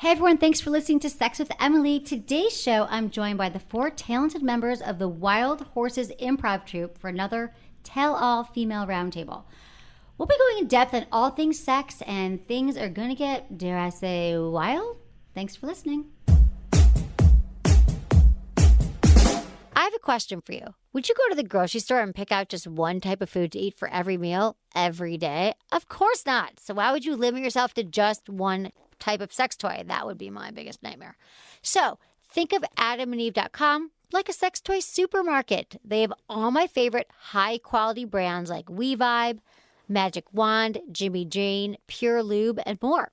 Hey everyone, thanks for listening to Sex with Emily. Today's show, I'm joined by the 4 talented members of the Wild Horses Improv Troupe for another tell-all female roundtable. We'll be going in depth on all things sex, and things are going to get, dare I say, wild? Thanks for listening. I have a question for you. Would you go to the grocery store and pick out just one type of food to eat for every meal, every day? Of course not. So why would you limit yourself to just one type of sex toy? That would be my biggest nightmare. So think of adamandeve.com like a sex toy supermarket. They have all my favorite high quality brands like WeVibe, Magic Wand, Jimmy Jane, Pure Lube, and more.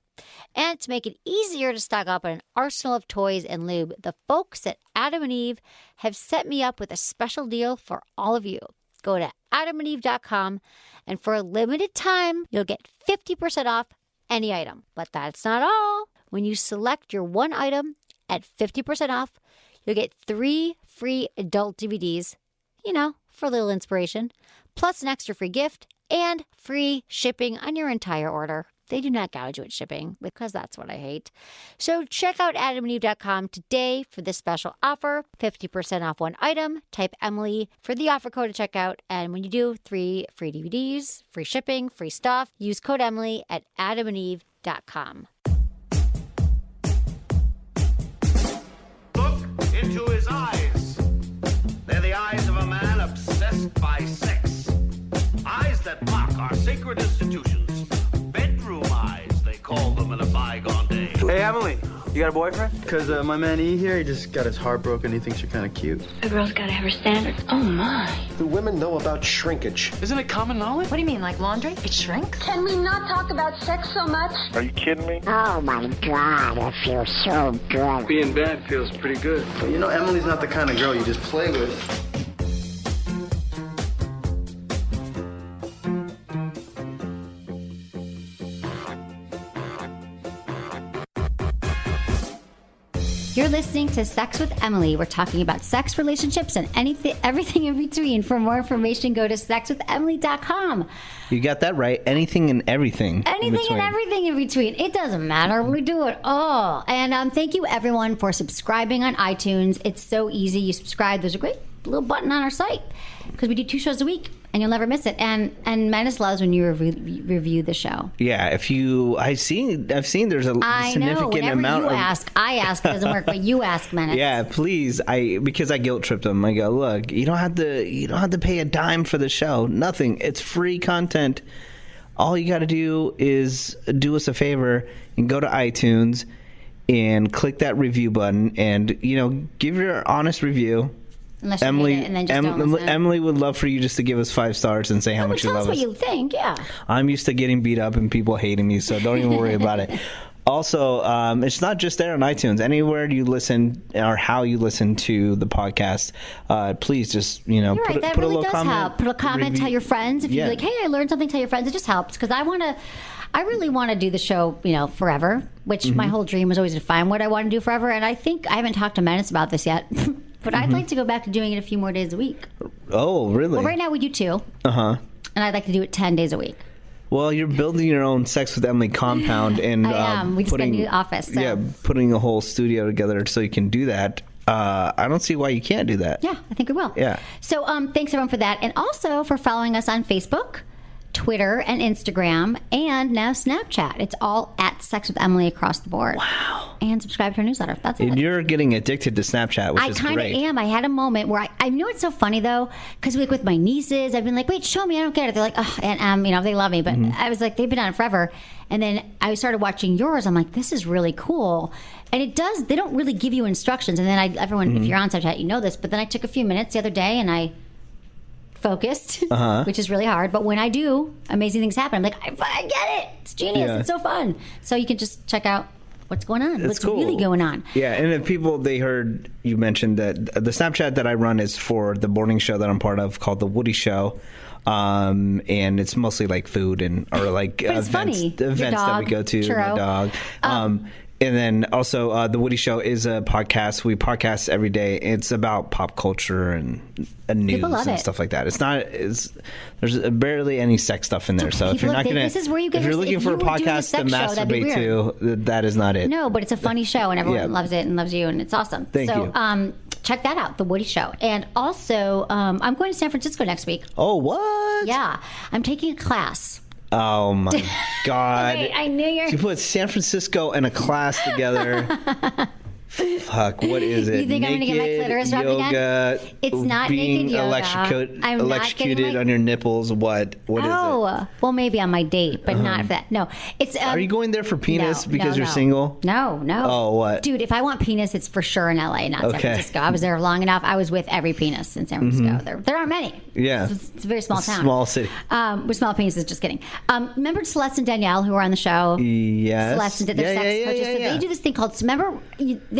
And to make it easier to stock up on an arsenal of toys and lube, the folks at Adam and Eve have set me up with a special deal for all of you. Go to adamandeve.com, and for a limited time, you'll get 50% off any item. But that's not all. When you select your one item at 50% off, you'll get 3 free adult DVDs, for a little inspiration, plus an extra free gift and free shipping on your entire order. They do not gouge you at shipping because that's what I hate. So check out adamandeve.com today for this special offer, 50% off one item. Type Emily for the offer code to check out. And when you do, 3 free DVDs, free shipping, free stuff. Use code Emily at adamandeve.com. Look into his eyes. They're the eyes of a man obsessed by sex. Eyes that mock our sacred institutions. Bedroom eyes, they call them in a bygone day. Hey, Emily, you got a boyfriend? Because my man E here, he just got his heart broken. He thinks you're kind of cute. A girl's got to have her standards. Oh, my. Do women know about shrinkage? Isn't it common knowledge? What do you mean, like laundry? It shrinks? Can we not talk about sex so much? Are you kidding me? Oh, my God, I feel so good. Being bad feels pretty good. But Emily's not the kind of girl you just play with. You're listening to Sex with Emily. We're talking about sex, relationships, and everything in between. For more information, go to sexwithemily.com. You got that right. Anything and everything. Anything and everything in between. It doesn't matter. We do it all. And thank you, everyone, for subscribing on iTunes. It's so easy. You subscribe. There's a great little button on our site because we do 2 shows a week. And you'll never miss it. And Menace loves when you review the show. Yeah, I've seen there's a significant amount. I ask, it doesn't work, but you ask, Menace. Yeah, please. Because I guilt tripped them. I go, look, you don't have to pay a dime for the show. Nothing. It's free content. All you got to do is do us a favor and go to iTunes and click that review button and give your honest review. Unless you hate it and then just don't listen. Emily would love for you just to give us 5 stars and say how much you love us. Tell us what you think, yeah. I'm used to getting beat up and people hating me, so don't even worry about it. Also, it's not just there on iTunes. Anywhere you listen or how you listen to the podcast, please just, put a little comment. Help. Put a comment, tell your friends. If you're like, hey, I learned something, tell your friends. It just helps because I really want to do the show, forever, which my whole dream was always to find what I want to do forever. And I think I haven't talked to Menace about this yet. But I'd like to go back to doing it a few more days a week. Oh, really? Well, right now we do 2. Uh-huh. And I'd like to do it 10 days a week. Well, you're building your own Sex with Emily compound. And I am. We just got a new office. So. Yeah, putting a whole studio together so you can do that. I don't see why you can't do that. Yeah, I think we will. Yeah. So thanks, everyone, for that. And also for following us on Facebook, Twitter, and Instagram, and now Snapchat. It's all at Sex with Emily across the board. Wow. And subscribe to our newsletter. That's it. And you're getting addicted to Snapchat, which is great. I kind of am. I had a moment where I know it's so funny, though, because with my nieces, I've been like, wait, show me. I don't get it. They're like, oh, and they love me. But I was like, they've been on it forever. And then I started watching yours. I'm like, this is really cool. And they don't really give you instructions. And then everyone, if you're on Snapchat, you know this. But then I took a few minutes the other day and I focused, which is really hard. But when I do, amazing things happen. I'm like, I get it. It's genius. Yeah. It's so fun. So you can just check out what's going on. What's cool. Really going on. Yeah, and if people, they heard you mentioned that the Snapchat that I run is for the morning show that I'm part of called The Woody Show. And it's mostly like food or like events that we go to, churro. my dog. And then also, The Woody Show is a podcast. We podcast every day. It's about pop culture and news and stuff like that. There's barely any sex stuff in there. So if you're not gonna, this is where you get if you're looking for a podcast to masturbate to, that is not it. No, but it's a funny show, and everyone loves it and loves you, and it's awesome. Thank you. Check that out, The Woody Show. And also, I'm going to San Francisco next week. Oh, what? Yeah, I'm taking a class. Oh my God! Wait, I knew you put San Francisco and a class together. Fuck, what is it? You think I'm going to get my clitoris rubbed yoga, again? It's not being naked yoga. I'm electrocuted on your nipples. What is it? Oh, well, maybe on my date, but not for that. No, it's. Are you going there for penis because you're no. single? No. Oh, what? Dude, if I want penis, it's for sure in LA, not San Francisco. I was there long enough. I was with every penis in San Francisco. There aren't many. Yeah. It's a very small town. Small city. With small penises, just kidding. Remember Celeste and Danielle who were on the show? Yes. Celeste did their sex coaches. So they do this thing called, remember,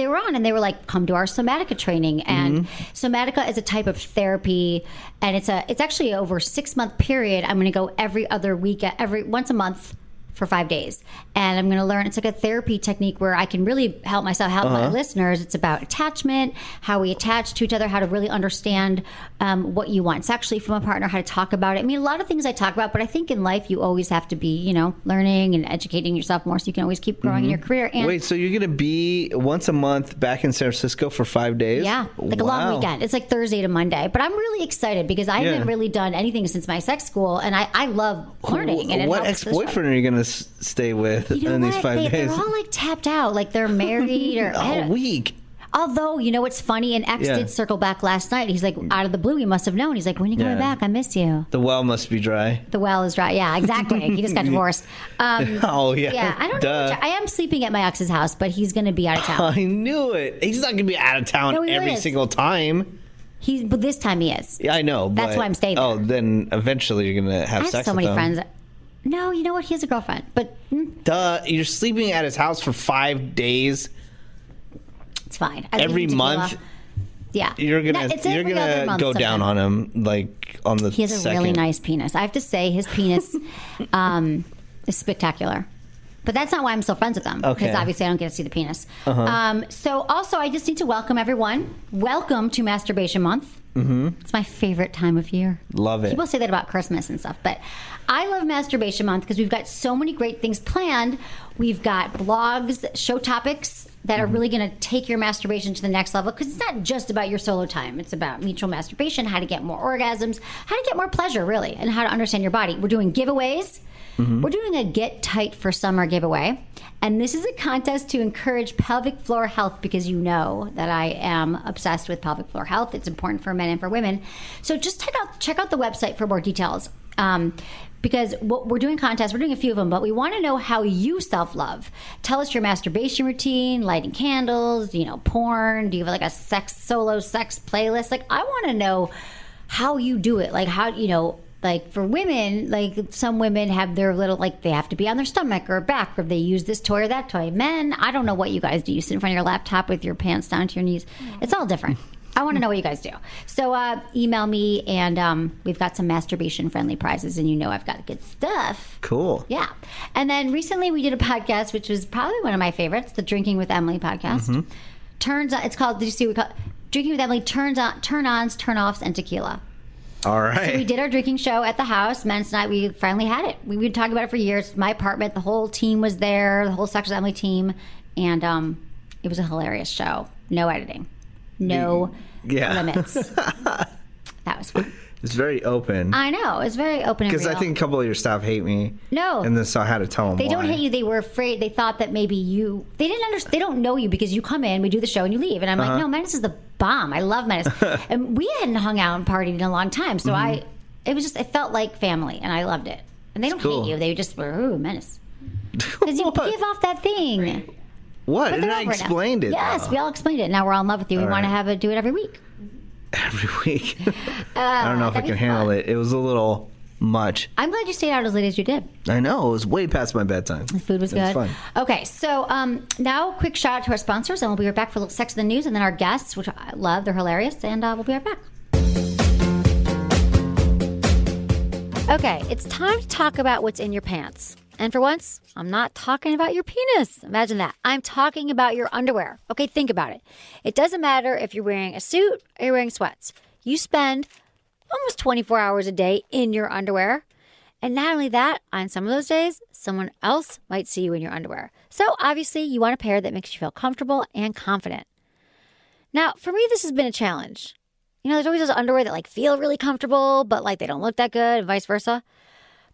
they were on and they were like, come to our somatica training. And somatica is a type of therapy, and it's actually over a 6-month period. I'm going to go every other week, once a month for 5 days, and I'm going to learn. It's like a therapy technique where I can really help myself, help my listeners. It's about attachment, how we attach to each other, how to really understand what you want sexually from a partner, how to talk about it. I mean, a lot of things I talk about, but I think in life you always have to be, learning and educating yourself more so you can always keep growing in your career. And wait, so you're going to be once a month back in San Francisco for 5 days? Yeah, like a long weekend. It's like Thursday to Monday. But I'm really excited because I haven't really done anything since my sex school, and I love learning. And what ex-boyfriend are you going to stay with in these 5 days? They're all like tapped out, like they're married or a week. Although, what's funny, an ex did circle back last night. He's like, out of the blue, he must have known. He's like, when are you coming back? I miss you. The well must be dry. The well is dry. Yeah, exactly. He just got divorced. Oh, yeah. Yeah, I don't know. I am sleeping at my ex's house, but he's going to be out of town. I knew it. He's not going to be out of town every single time. But this time he is. Yeah, I know. That's why I'm staying there. Oh, then eventually you're going to have sex with him. I have so many friends. No, you know what? He has a girlfriend. But duh, you're sleeping at his house for 5 days. It's fine. Every month. Yeah, you're gonna go down on him like on the. He has a really nice penis. I have to say, his penis is spectacular. But that's not why I'm still friends with them. Because obviously I don't get to see the penis. So also, I just need to welcome everyone. Welcome to Masturbation Month. It's my favorite time of year. Love it. People say that about Christmas and stuff, but I love Masturbation Month because we've got so many great things planned. We've got blogs, show topics that are really going to take your masturbation to the next level, because it's not just about your solo time. It's about mutual masturbation, how to get more orgasms, how to get more pleasure, really, and how to understand your body. We're doing giveaways. We're doing a Get Tight for Summer giveaway. And this is a contest to encourage pelvic floor health, because you know that I am obsessed with pelvic floor health. It's important for men and for women. So just check out the website for more details. Because what we're doing contests, we're doing a few of them, but we want to know how you self-love. Tell us your masturbation routine, lighting candles, porn. Do you have like a solo sex playlist? Like, I want to know how you do it. Like, how, like for women, like some women have their little, like they have to be on their stomach or back, or they use this toy or that toy. Men, I don't know what you guys do. You sit in front of your laptop with your pants down to your knees. It's all different. I want to know what you guys do. So email me, and we've got some masturbation-friendly prizes, and I've got good stuff. Cool. Yeah. And then recently we did a podcast, which was probably one of my favorites, the Drinking with Emily podcast. Turns out, it's called, did you see what we call it? Drinking with Emily, turn-ons, turn-offs, and tequila. All right. So we did our drinking show at the house. Menace and I, we finally had it. We've been talking about it for years. My apartment, the whole team was there, the whole Sex with Emily team, and it was a hilarious show. No editing. No limits. That was fun. It's very open. I know. It's very open and real. Because I think a couple of your staff hate me. No. And then so I had to tell them They why. don't hate you. They were afraid. They thought that maybe you... They didn't understand. They don't know you because you come in, we do the show, and you leave. And I'm like, no, Menace is the bomb. I love Menace. And we hadn't hung out and partied in a long time. So it felt like family, and I loved it. And they don't hate you. They just were, ooh, Menace. Because you give off that thing. What? And I explained it. Yes, we all explained it. Now we're all in love with you. We want to do it every week. Every week. I don't know if I can handle it. It was a little much. I'm glad you stayed out as late as you did. I know. It was way past my bedtime. The food was good. It was fun. Okay, so now quick shout out to our sponsors, and we'll be right back for a little Sex in the News, and then our guests, which I love. They're hilarious, and we'll be right back. Okay, it's time to talk about what's in your pants. And for once, I'm not talking about your penis. Imagine that. I'm talking about your underwear. Okay, think about it. It doesn't matter if you're wearing a suit or you're wearing sweats. You spend almost 24 hours a day in your underwear. And not only that, on some of those days, someone else might see you in your underwear. So obviously, you want a pair that makes you feel comfortable and confident. Now, for me, this has been a challenge. There's always those underwear that feel really comfortable, but they don't look that good and vice versa.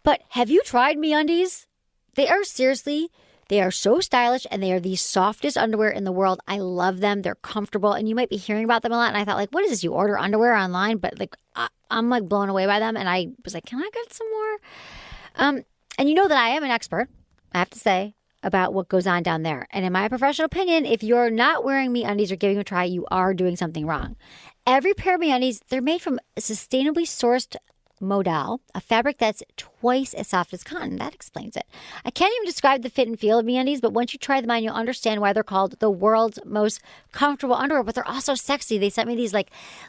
But have you tried MeUndies? They are so stylish and they are the softest underwear in the world. I love them. They're comfortable and you might be hearing about them a lot. And I thought what is this? You order underwear online? But I'm blown away by them. And I was can I get some more? And you know that I am an expert, I have to say, about what goes on down there. And in my professional opinion, if you're not wearing MeUndies or giving them a try, you are doing something wrong. Every pair of MeUndies, they're made from sustainably sourced modal, a fabric that's twice as soft as cotton. That explains it. I can't even describe the fit and feel of MeUndies, but once you try them on, you'll understand why they're called the world's most comfortable underwear, but they're also sexy. They sent me these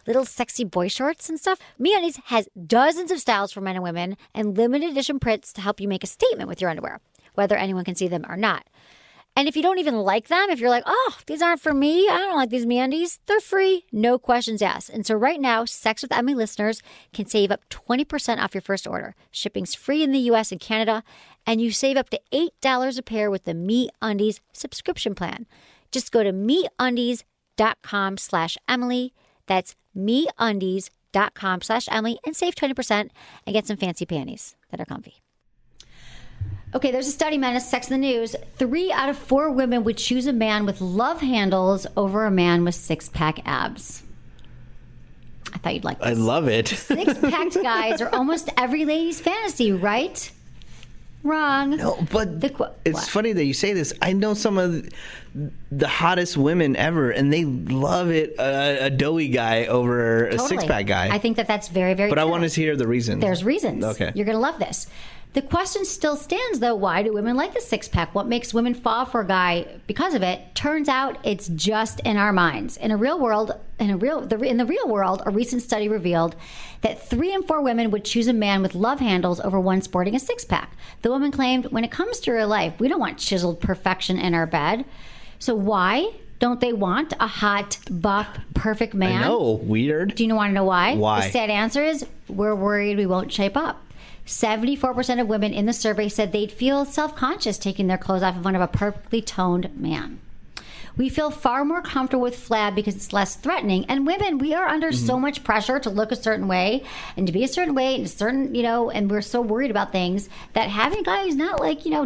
little sexy boy shorts and stuff. MeUndies has dozens of styles for men and women and limited edition prints to help you make a statement with your underwear, whether anyone can see them or not. And if you don't even like them, if you're these aren't for me, I don't like these MeUndies, they're free, no questions asked. And so right now, Sex with Emily listeners can save up 20% off your first order. Shipping's free in the U.S. and Canada, and you save up to $8 a pair with the MeUndies subscription plan. Just go to MeUndies.com/Emily. That's MeUndies.com/Emily and save 20% and get some fancy panties that are comfy. Okay, there's a study, Menace, Sex in the News. 3 out of 4 women would choose a man with love handles over a man with six-pack abs. I thought you'd like this. I love it. Six-packed guys are almost every lady's fantasy, right? Wrong. No, but it's funny that you say this. I know some of the hottest women ever, and they love it, a doughy guy over a six-pack guy. I think that's very, very But true. I want to hear the reasons. There's reasons. Okay. You're going to love this. The question still stands, though. Why do women like the six-pack? What makes women fall for a guy because of it? Turns out it's just in our minds. In the real world, a recent study revealed that 3 in 4 women would choose a man with love handles over one sporting a six-pack. The woman claimed, when it comes to real life, we don't want chiseled perfection in our bed. So why don't they want a hot, buff, perfect man? I know. Weird. Do you want to know why? Why? The sad answer is we're worried we won't shape up. 74% of women in the survey said they'd feel self-conscious taking their clothes off in front of a perfectly toned man. We feel far more comfortable with flab because it's less threatening. And women, we are under so much pressure to look a certain way and to be a certain way and a certain, and we're so worried about things that having a guy who's not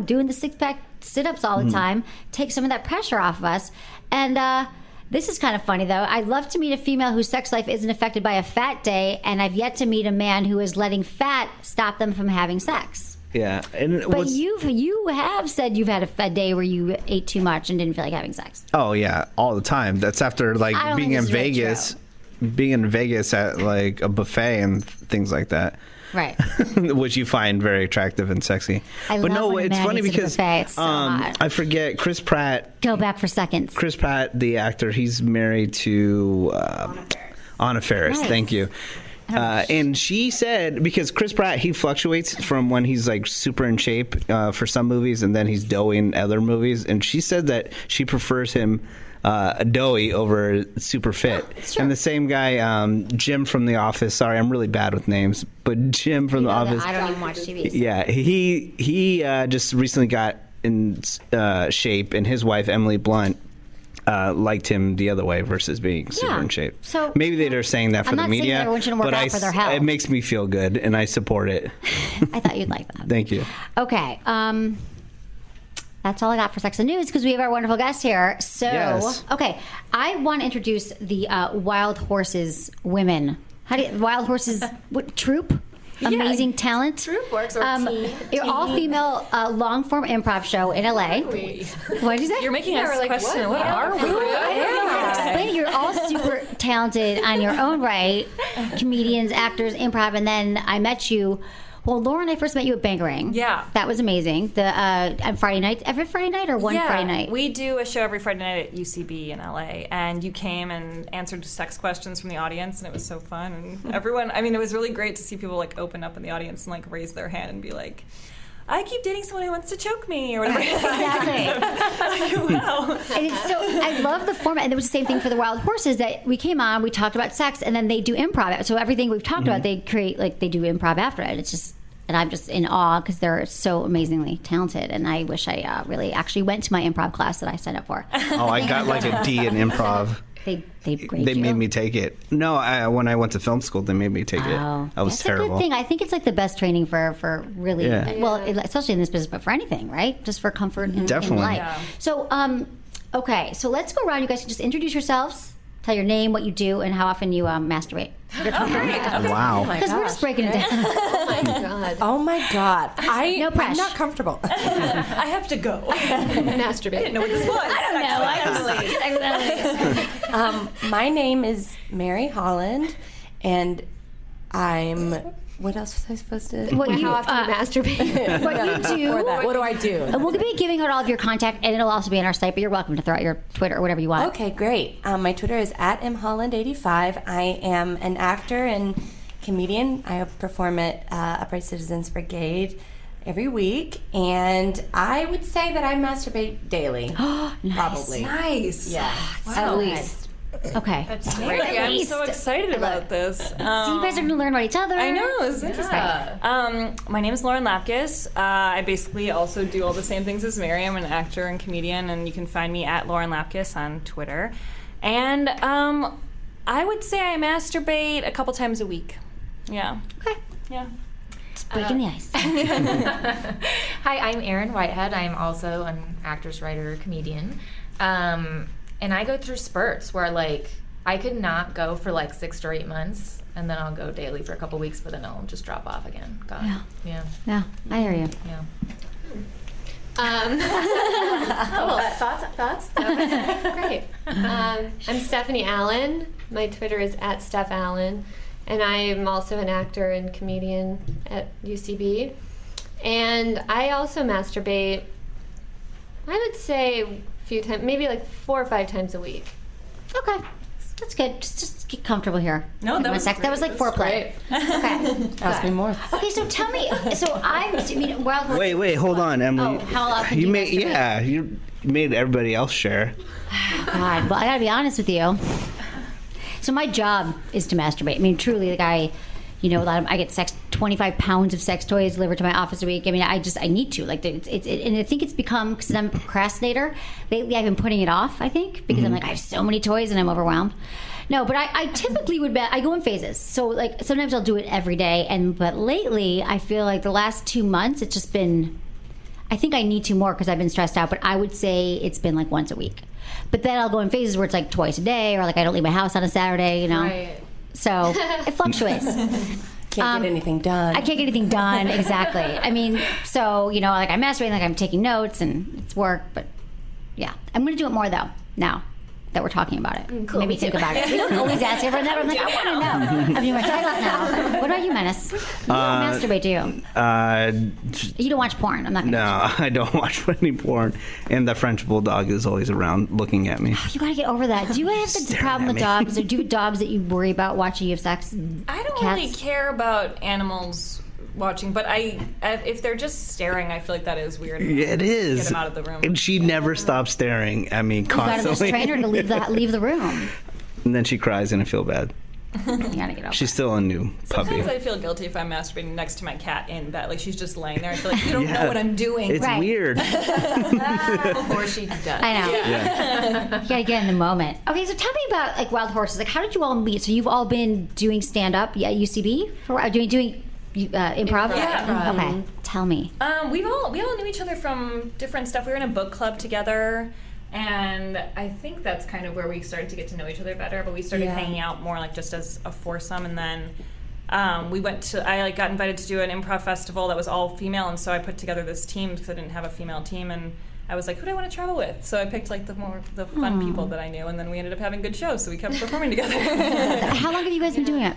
doing the six-pack sit-ups all the time takes some of that pressure off of us. And this is kind of funny, though. I'd love to meet a female whose sex life isn't affected by a fat day, and I've yet to meet a man who is letting fat stop them from having sex. Yeah. But you have said you've had a day where you ate too much and didn't feel like having sex. Oh, yeah. All the time. That's after, being in Vegas. Being in Vegas at, a buffet and things like that. Right. Which you find very attractive and sexy. It's funny because it's so hot. I forget Chris Pratt. Go back for seconds. Chris Pratt, the actor, he's married to Anna Faris. Nice. Thank you. And she said, because Chris Pratt, he fluctuates from when he's super in shape for some movies and then he's doughy in other movies. And she said that she prefers him doughy over super fit. And the same guy, Jim from The Office. Sorry, I'm really bad with names, but Jim from The Office. I don't even watch TV. So. Yeah, he just recently got in shape, and his wife Emily Blunt liked him the other way versus being super in shape. So maybe they're saying that for the media, I'm not saying everyone shouldn't work out for their health. It makes me feel good, and I support it. I thought you'd like that. Thank you. Okay. That's all I got for Sex and News because we have our wonderful guest here. So, yes. Okay, I want to introduce the Wild Horses women. Wild Horses troupe? Amazing talent. Troupe works or team. You're all-female long-form improv show in LA. What did you say? You're making us question, what are we? Explain it. You're all super talented on your own right. Comedians, actors, improv, and then I met you. Well, Lauren, I first met you at Bangarang. Yeah. That was amazing. On Friday night, every Friday night or one Friday night? We do a show every Friday night at UCB in LA, and you came and answered sex questions from the audience, and it was so fun. And everyone, it was really great to see people open up in the audience and raise their hand and be like, I keep dating someone who wants to choke me or whatever. Exactly. Wow. And it's so I love the format, and it was the same thing for the Wild Horses. That we came on, we talked about sex, and then they do improv. So everything we've talked about, they create they do improv after it. It's just, and I'm just in awe because they're so amazingly talented. And I wish I really actually went to my improv class that I signed up for. Oh, I got like a D in improv. They made me take it. No, when I went to film school, they made me take it. I was that's terrible. a good thing. I think it's like the best training for really, well, especially in this business, but for anything, right? Just for comfort in life. Yeah. So, okay, so let's go around. You guys can just introduce yourselves, tell your name, what you do, and how often you masturbate. Wow. Because we're just breaking it down. Oh my god. No pressure. I'm not comfortable. I have to go. Masturbate. I didn't know what this was. I don't know. My name is Mary Holland, and I'm. What else was I supposed to? What you, How often you masturbate? what you do. What do I do? And we'll be giving out all of your contact, and it'll also be on our site, but you're welcome to throw out your Twitter or whatever you want. Okay, great. My Twitter is @mholland85. I am an actor and comedian. I perform at Upright Citizens Brigade every week, and I would say that I masturbate daily. Nice. Probably. Nice. Yeah. At least. Okay. That's great. I'm so excited about this. So you guys are going to learn about each other. I know, it's interesting. My name is Lauren Lapkus. I basically also do all the same things as Mary. I'm an actor and comedian, and you can find me at Lauren Lapkus on Twitter. And I would say I masturbate a couple times a week. Yeah. Okay. Yeah. Just breaking the ice. Hi, I'm Erin Whitehead. I'm also an actress, writer, comedian. And I go through spurts where, I could not go for 6 or 8 months, and then I'll go daily for a couple weeks, but then I'll just drop off again. God. Yeah. Yeah, I hear you. Yeah. Thoughts? Great. I'm Stephanie Allen. My Twitter is @StephAllen, and I am also an actor and comedian at UCB. And I also masturbate, I would say a few times, maybe 4 or 5 times a week. Okay. That's good. Just get comfortable here. No, that was that was like foreplay. Okay. Ask me more. Okay, so tell me. So Wild Horse. Wait, hold on, Emily. Oh, how often you do you made masturbate? you made everybody else share. Oh, God, well, I gotta be honest with you. So my job is to masturbate. I mean, truly, I get 25 pounds of sex toys delivered to my office a week. I mean, I need to. And I think it's become, because I'm a procrastinator, lately I've been putting it off, I think, because I'm I have so many toys and I'm overwhelmed. No, but I typically I go in phases. So, sometimes I'll do it every day. But lately, I feel like the last 2 months, it's just been, I think I need to more because I've been stressed out, but I would say it's been once a week. But then I'll go in phases where it's twice a day, or I don't leave my house on a Saturday, Right. So it fluctuates. Can't get anything done. I can't get anything done, exactly. I mean, so, I'm masturbating, I'm taking notes, and it's work, but yeah. I'm going to do it more, though, now that we're talking about it. Cool, Maybe think about it. We don't always ask everyone that. I'm I want to know. I'm doing my titles now. What about you, Menace? You don't masturbate, do you? You don't watch porn. I'm not going to. No, I don't watch any porn. And the French bulldog is always around looking at me. You got to get over that. Do you have the problem with dogs? Or do you have dogs that you worry about watching you have sex? I don't Cats? really care about animals watching, but if they're just staring, I feel like that is weird. It is. Get them out of the room. And she never stops staring at me You got to constantly. train her to leave the room. And then she cries and I feel bad. You got to get over She's still a new puppy. Sometimes I feel guilty if I'm masturbating next to my cat in bed. She's just laying there. I feel like you don't know what I'm doing. It's Right. weird. Or she does. I know. Yeah. You gotta get in the moment. Okay, so tell me about Wild Horses. How did you all meet? So you've all been doing stand up at UCB for doing improv? Yeah. Okay, tell me. We all knew each other from different stuff. We were in a book club together, and I think that's kind of where we started to get to know each other better. But we started hanging out more just as a foursome, and then I got invited to do an improv festival that was all female, and so I put together this team because I didn't have a female team, and I was like, who do I want to travel with? So I picked the fun people that I knew, and then we ended up having good shows, so we kept performing together. How long have you guys been doing it?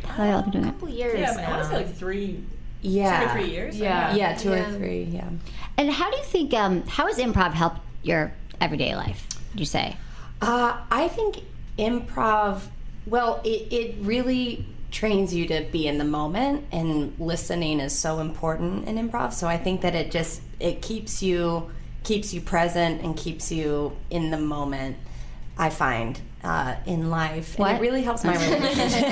How long have you been doing it? A couple years Yeah, now. I want to say 2 or 3 years. Yeah. 2 or 3, yeah. And how do you think, how has improv helped your everyday life, would you say? I think improv, well, it really trains you to be in the moment, and listening is so important in improv. So I think that it keeps you present and keeps you in the moment, I find, in life. What? And it really helps my relationship.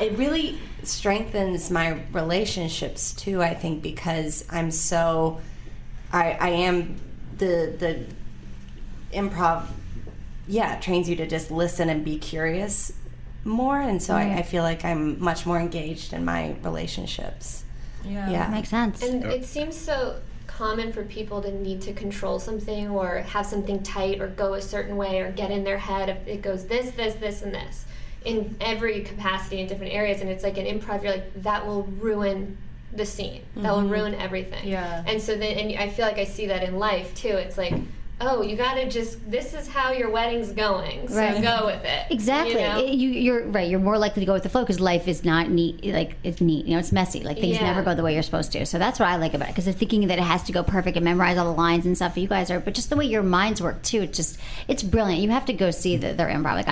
It really strengthens my relationships too, I think, because I'm so I am the improv trains you to just listen and be curious more, and so I feel like I'm much more engaged in my relationships. That makes sense. And it seems so common for people to need to control something or have something tight or go a certain way or get in their head if it goes this, and this in every capacity in different areas. And it's like in improv, you're like, that will ruin the scene. That will ruin everything. Yeah. And so then, and I feel like I see that in life too. It's like, oh, you gotta this is how your wedding's going, so go with it. Exactly. You know? You're right. You're more likely to go with the flow because life is not neat. Like, it's neat. You know, it's messy. Like, things never go the way you're supposed to. So that's what I like about it, because they're thinking that it has to go perfect and memorize all the lines and stuff. You guys are, but just the way your minds work too. It's brilliant. You have to go see their improv. Like,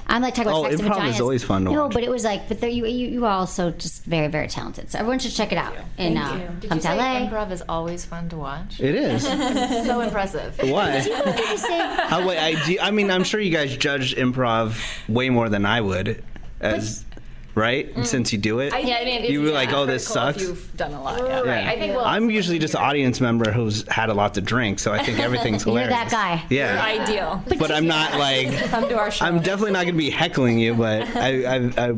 I'm like talking about sex and vaginas. Improv is always fun to watch. No, but it was like, but you are also just very, very talented. So everyone should check it out. And Did come you to say LA. improv is always fun to watch? It is. So impressive. Why? Say, I mean, I'm sure you guys judge improv way more than I would, right? Since you do it, you were like, "Oh, this sucks." You've done a lot. Right. I think. Well, I'm usually just an audience member who's had a lot to drink, so I think everything's you're hilarious. that guy. Yeah. Ideal. But I'm not like. Come to our show. I'm definitely not going to be heckling you, but I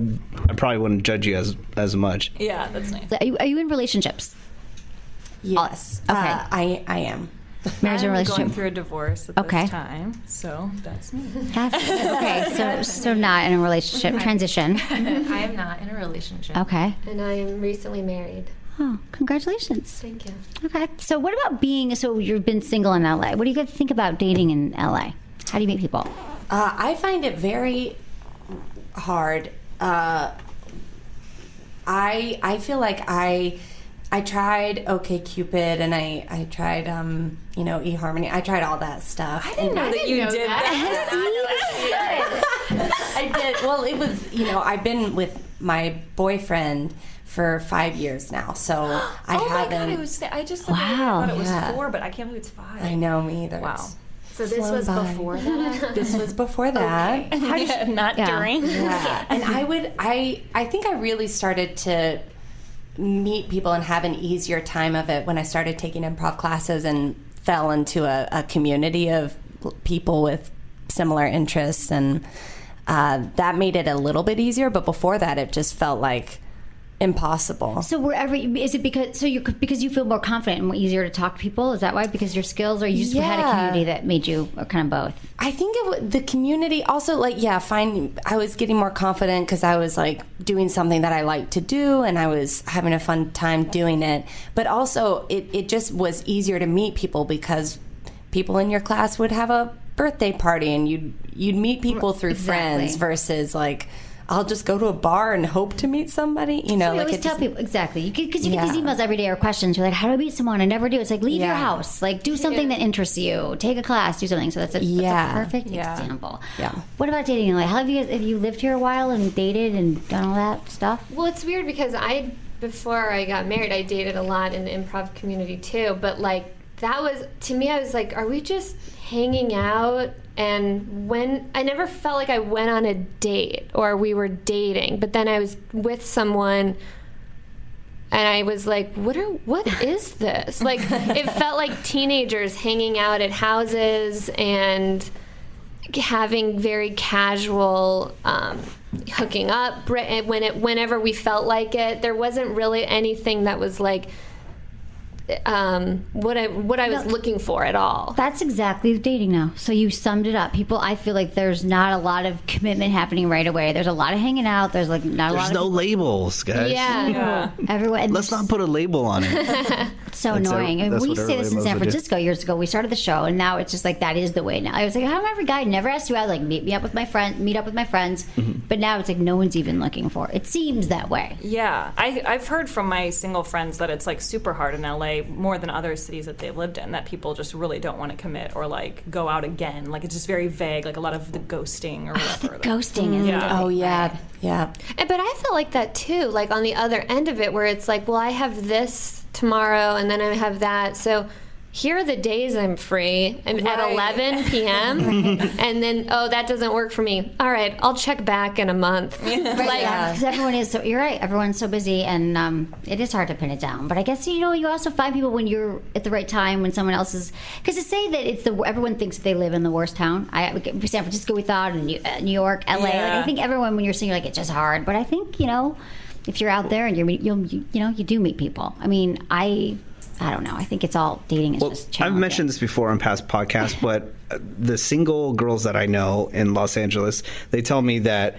probably wouldn't judge you as much. Yeah, that's nice. Are you in relationships? Yes. Okay. I am. Marriage and I'm relationship. going through a divorce at this time, so that's me. Okay, so not in a relationship. Transition. I am not in a relationship. Okay. And I am recently married. Oh, congratulations. Thank you. Okay. So what about so you've been single in LA. What do you guys think about dating in LA? How do you meet people? I find it very hard. I feel like I tried OkCupid and I tried eHarmony. I tried all that stuff. I didn't know that you did that. I did. Well, it was, I've been with my boyfriend for 5 years now, so I haven't. My God, I just wow. thought it was 4, but I can't believe it's 5. I know, me either. Wow. So this was before that? This was before that. Okay. Not during. Yeah. And I think I really started to meet people and have an easier time of it when I started taking improv classes and fell into a community of people with similar interests, and that made it a little bit easier. But before that, it just felt like impossible. So wherever is it because you feel more confident and easier to talk to people? Is that why? Because your skills, or you just had a community that made you, or kind of both? I think the community also, I was getting more confident because I was like doing something that I like to do, and I was having a fun time doing it. But also, it just was easier to meet people because people in your class would have a birthday party, and you'd meet people through friends versus like, I'll just go to a bar and hope to meet somebody. So I always tell people, exactly. Because you get these emails every day or questions. You're like, how do I meet someone? I never do. It's like, leave your house. Like, do something that interests you. Take a class. Do something. So that's a perfect example. Yeah. What about dating? Like, have you lived here a while and dated and done all that stuff? Well, it's weird because before I got married, I dated a lot in the improv community too. But like, that was, to me, I was like, are we just hanging out? And when I never felt like I went on a date or we were dating, but then I was with someone and I was like, what is this? Like, it felt like teenagers hanging out at houses and having very casual hooking up whenever we felt like it. There wasn't really anything that was like what I was looking for at all. That's exactly dating now. So you summed it up. People, I feel like there's not a lot of commitment happening right away. There's a lot of hanging out. There's like not a lot of labels, guys. Yeah. Everyone. Let's not put a label on it. so annoying. And that's we what used to say this in everybody San loves to do. Francisco years ago. We started the show, and now it's just like that is the way now. I was like, how every guy never asked you out, like meet up with my friends. But now it's like no one's even looking for it. It seems that way. Yeah, I've heard from my single friends that it's like super hard in LA more than other cities that they've lived in, that people just really don't want to commit or like go out again. Like it's just very vague, like a lot of the ghosting or whatever. Ghosting is yeah. But I felt like that too, like on the other end of it, where it's like, well, I have this tomorrow and then I have that. So here are the days I'm free and at 11 p.m. and then, that doesn't work for me. All right, I'll check back in a month. Because everyone is so, you're right, everyone's so busy, and it is hard to pin it down. But I guess, you also find people when you're at the right time, when someone else is, because to say that it's everyone thinks that they live in the worst town. San Francisco we thought, and New York, LA, like I think everyone, when you're saying like it's just hard, but I think, if you're out there and you do meet people. I mean, I don't know. I think it's all dating is just challenging. I've mentioned this before on past podcasts, but the single girls that I know in Los Angeles, they tell me that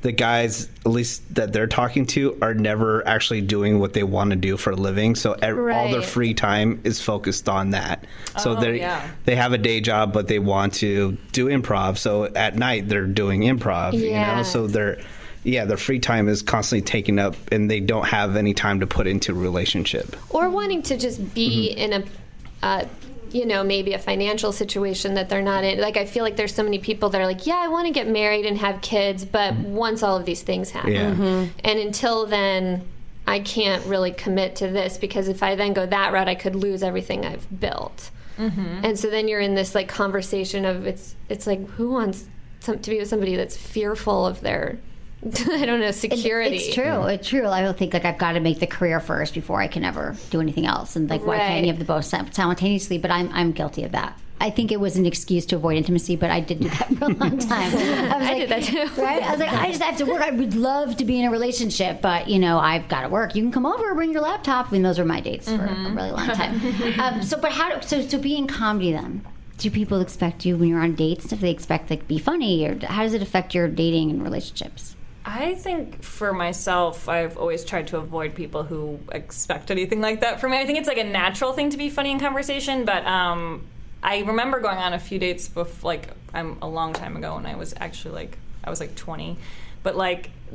the guys, at least that they're talking to, are never actually doing what they want to do for a living. So all their free time is focused on that. So they have a day job, but they want to do improv. So at night they're doing improv. So their free time is constantly taken up, and they don't have any time to put into a relationship. Or wanting to just be in a, maybe a financial situation that they're not in. Like, I feel like there's so many people that are like, I want to get married and have kids, but once all of these things happen. And until then, I can't really commit to this, because if I then go that route, I could lose everything I've built. And so then you're in this, like, conversation of, it's like, who wants to be with somebody that's fearful of their... I don't know, security. It's true. It's true. I don't think like I've got to make the career first before I can ever do anything else. And like, why can't you have the both simultaneously? But I'm guilty of that. I think it was an excuse to avoid intimacy, but I did do that for a long time. I did that too. Right? I was like, I just have to work. I would love to be in a relationship, but I've got to work. You can come over, bring your laptop. I mean, those were my dates for a really long time. So being comedy then. Do people expect you when you're on dates? If they expect like be funny, or how does it affect your dating and relationships? I think for myself, I've always tried to avoid people who expect anything like that from me. I think it's like a natural thing to be funny in conversation, but I remember going on a few dates before, a long time ago when I was actually I was 20, but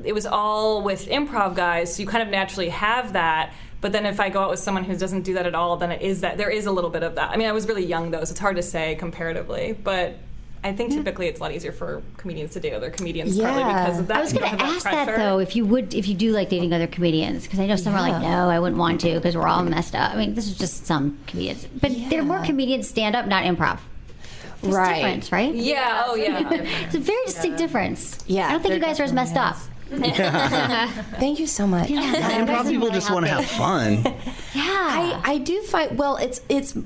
it was all with improv guys, so you kind of naturally have that. But then if I go out with someone who doesn't do that at all, then there is a little bit of that. I mean, I was really young though, so it's hard to say comparatively, but I think typically it's a lot easier for comedians to date other comedians partly because of that. I was going to ask that though, if you do like dating other comedians, because I know some are like, no, I wouldn't want to because we're all messed up. I mean, this is just some comedians, but there are more comedians stand up, not improv. There's difference, right? Yeah. Oh yeah. It's a very distinct difference. Yeah, I don't think you guys are as messed up. Thank you so much. Improv people just want to have fun. I do find it's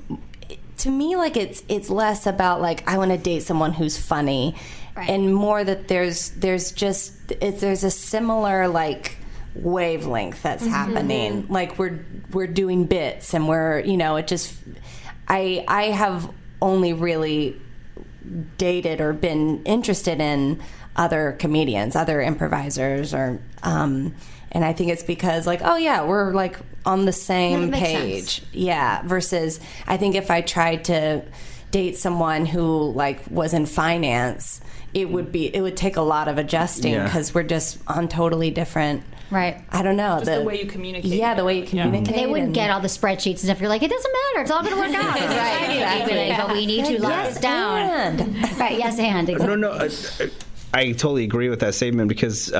to me like it's less about like I want to date someone who's funny, and more that there's a similar like wavelength that's happening. Like we're doing bits, and we're it just I have only really dated or been interested in other comedians, other improvisers, or and I think it's because we're like on the same page. Yeah, versus I think if I tried to date someone who was in finance, it would take a lot of adjusting because we're just on totally different. Right. I don't know. Just the way you communicate. Yeah, the way you communicate. And they wouldn't get all the spreadsheets and stuff. You're like, it doesn't matter. It's all going to work out. Right, exactly. But we need to lock this down. Right, yes, and. Exactly. No. I totally agree with that statement because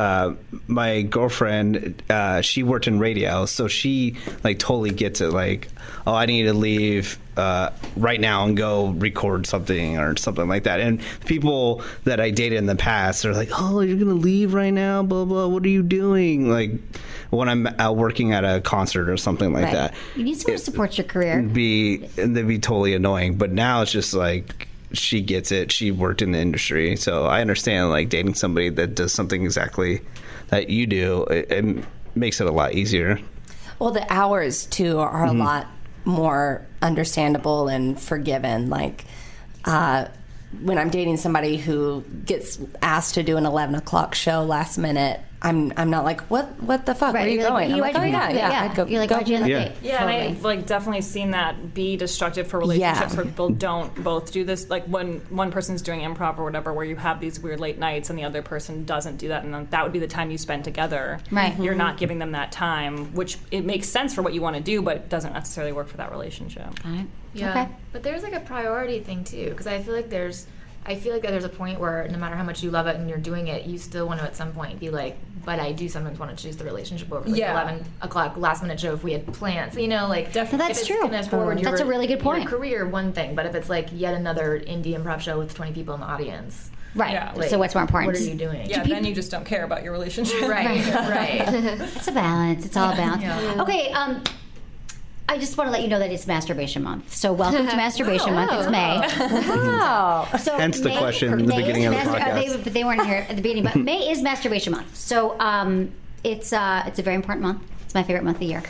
my girlfriend, she worked in radio, so she totally gets it. I need to leave right now and go record something or something like that. And people that I dated in the past are like, "Oh, you're gonna leave right now? Blah blah. What are you doing?" When I'm out working at a concert or something like that. You need someone to support your career. They'd be totally annoying. But now it's just she gets it. She worked in the industry, so I understand dating somebody that does something exactly that you do. It makes it a lot easier. Well, the hours too are a lot more understandable and forgiven. When I'm dating somebody who gets asked to do an 11 o'clock show last minute, I'm not like, what the fuck? Where are you going? I'm like, oh yeah, I'd go. You're like, go. why'd you end the date? Yeah, Totally. and I've like definitely seen that be destructive for relationships where people don't both do this. Like when one person's doing improv or whatever, where you have these weird late nights and the other person doesn't do that, and then that would be the time you spend together. Right. You're not giving them that time, which it makes sense for what you want to do, but doesn't necessarily work for that relationship. Yeah. Okay. But there's like a priority thing too, because I feel like there's a point where no matter how much you love it and you're doing it, you still want to at some point be like, but I do sometimes want to choose the relationship over like 11 o'clock last minute show if we had plans. You know, like Definitely. That's if true. It's forward That's a really good point. Your career, one thing, but if it's like yet another indie improv show with 20 people in the audience. Right. Yeah. Like, So what's more important? What are you doing? Yeah, then you just don't care about your relationship. Right. It's a balance. It's all a balance. Yeah. Okay. I just want to let you know that it's Masturbation Month. So welcome to Masturbation Month. It's May. Wow. So Hence the question in the May beginning is of the podcast. They weren't here at the beginning, but May is Masturbation Month. So it's a very important month. It's my favorite month of the year.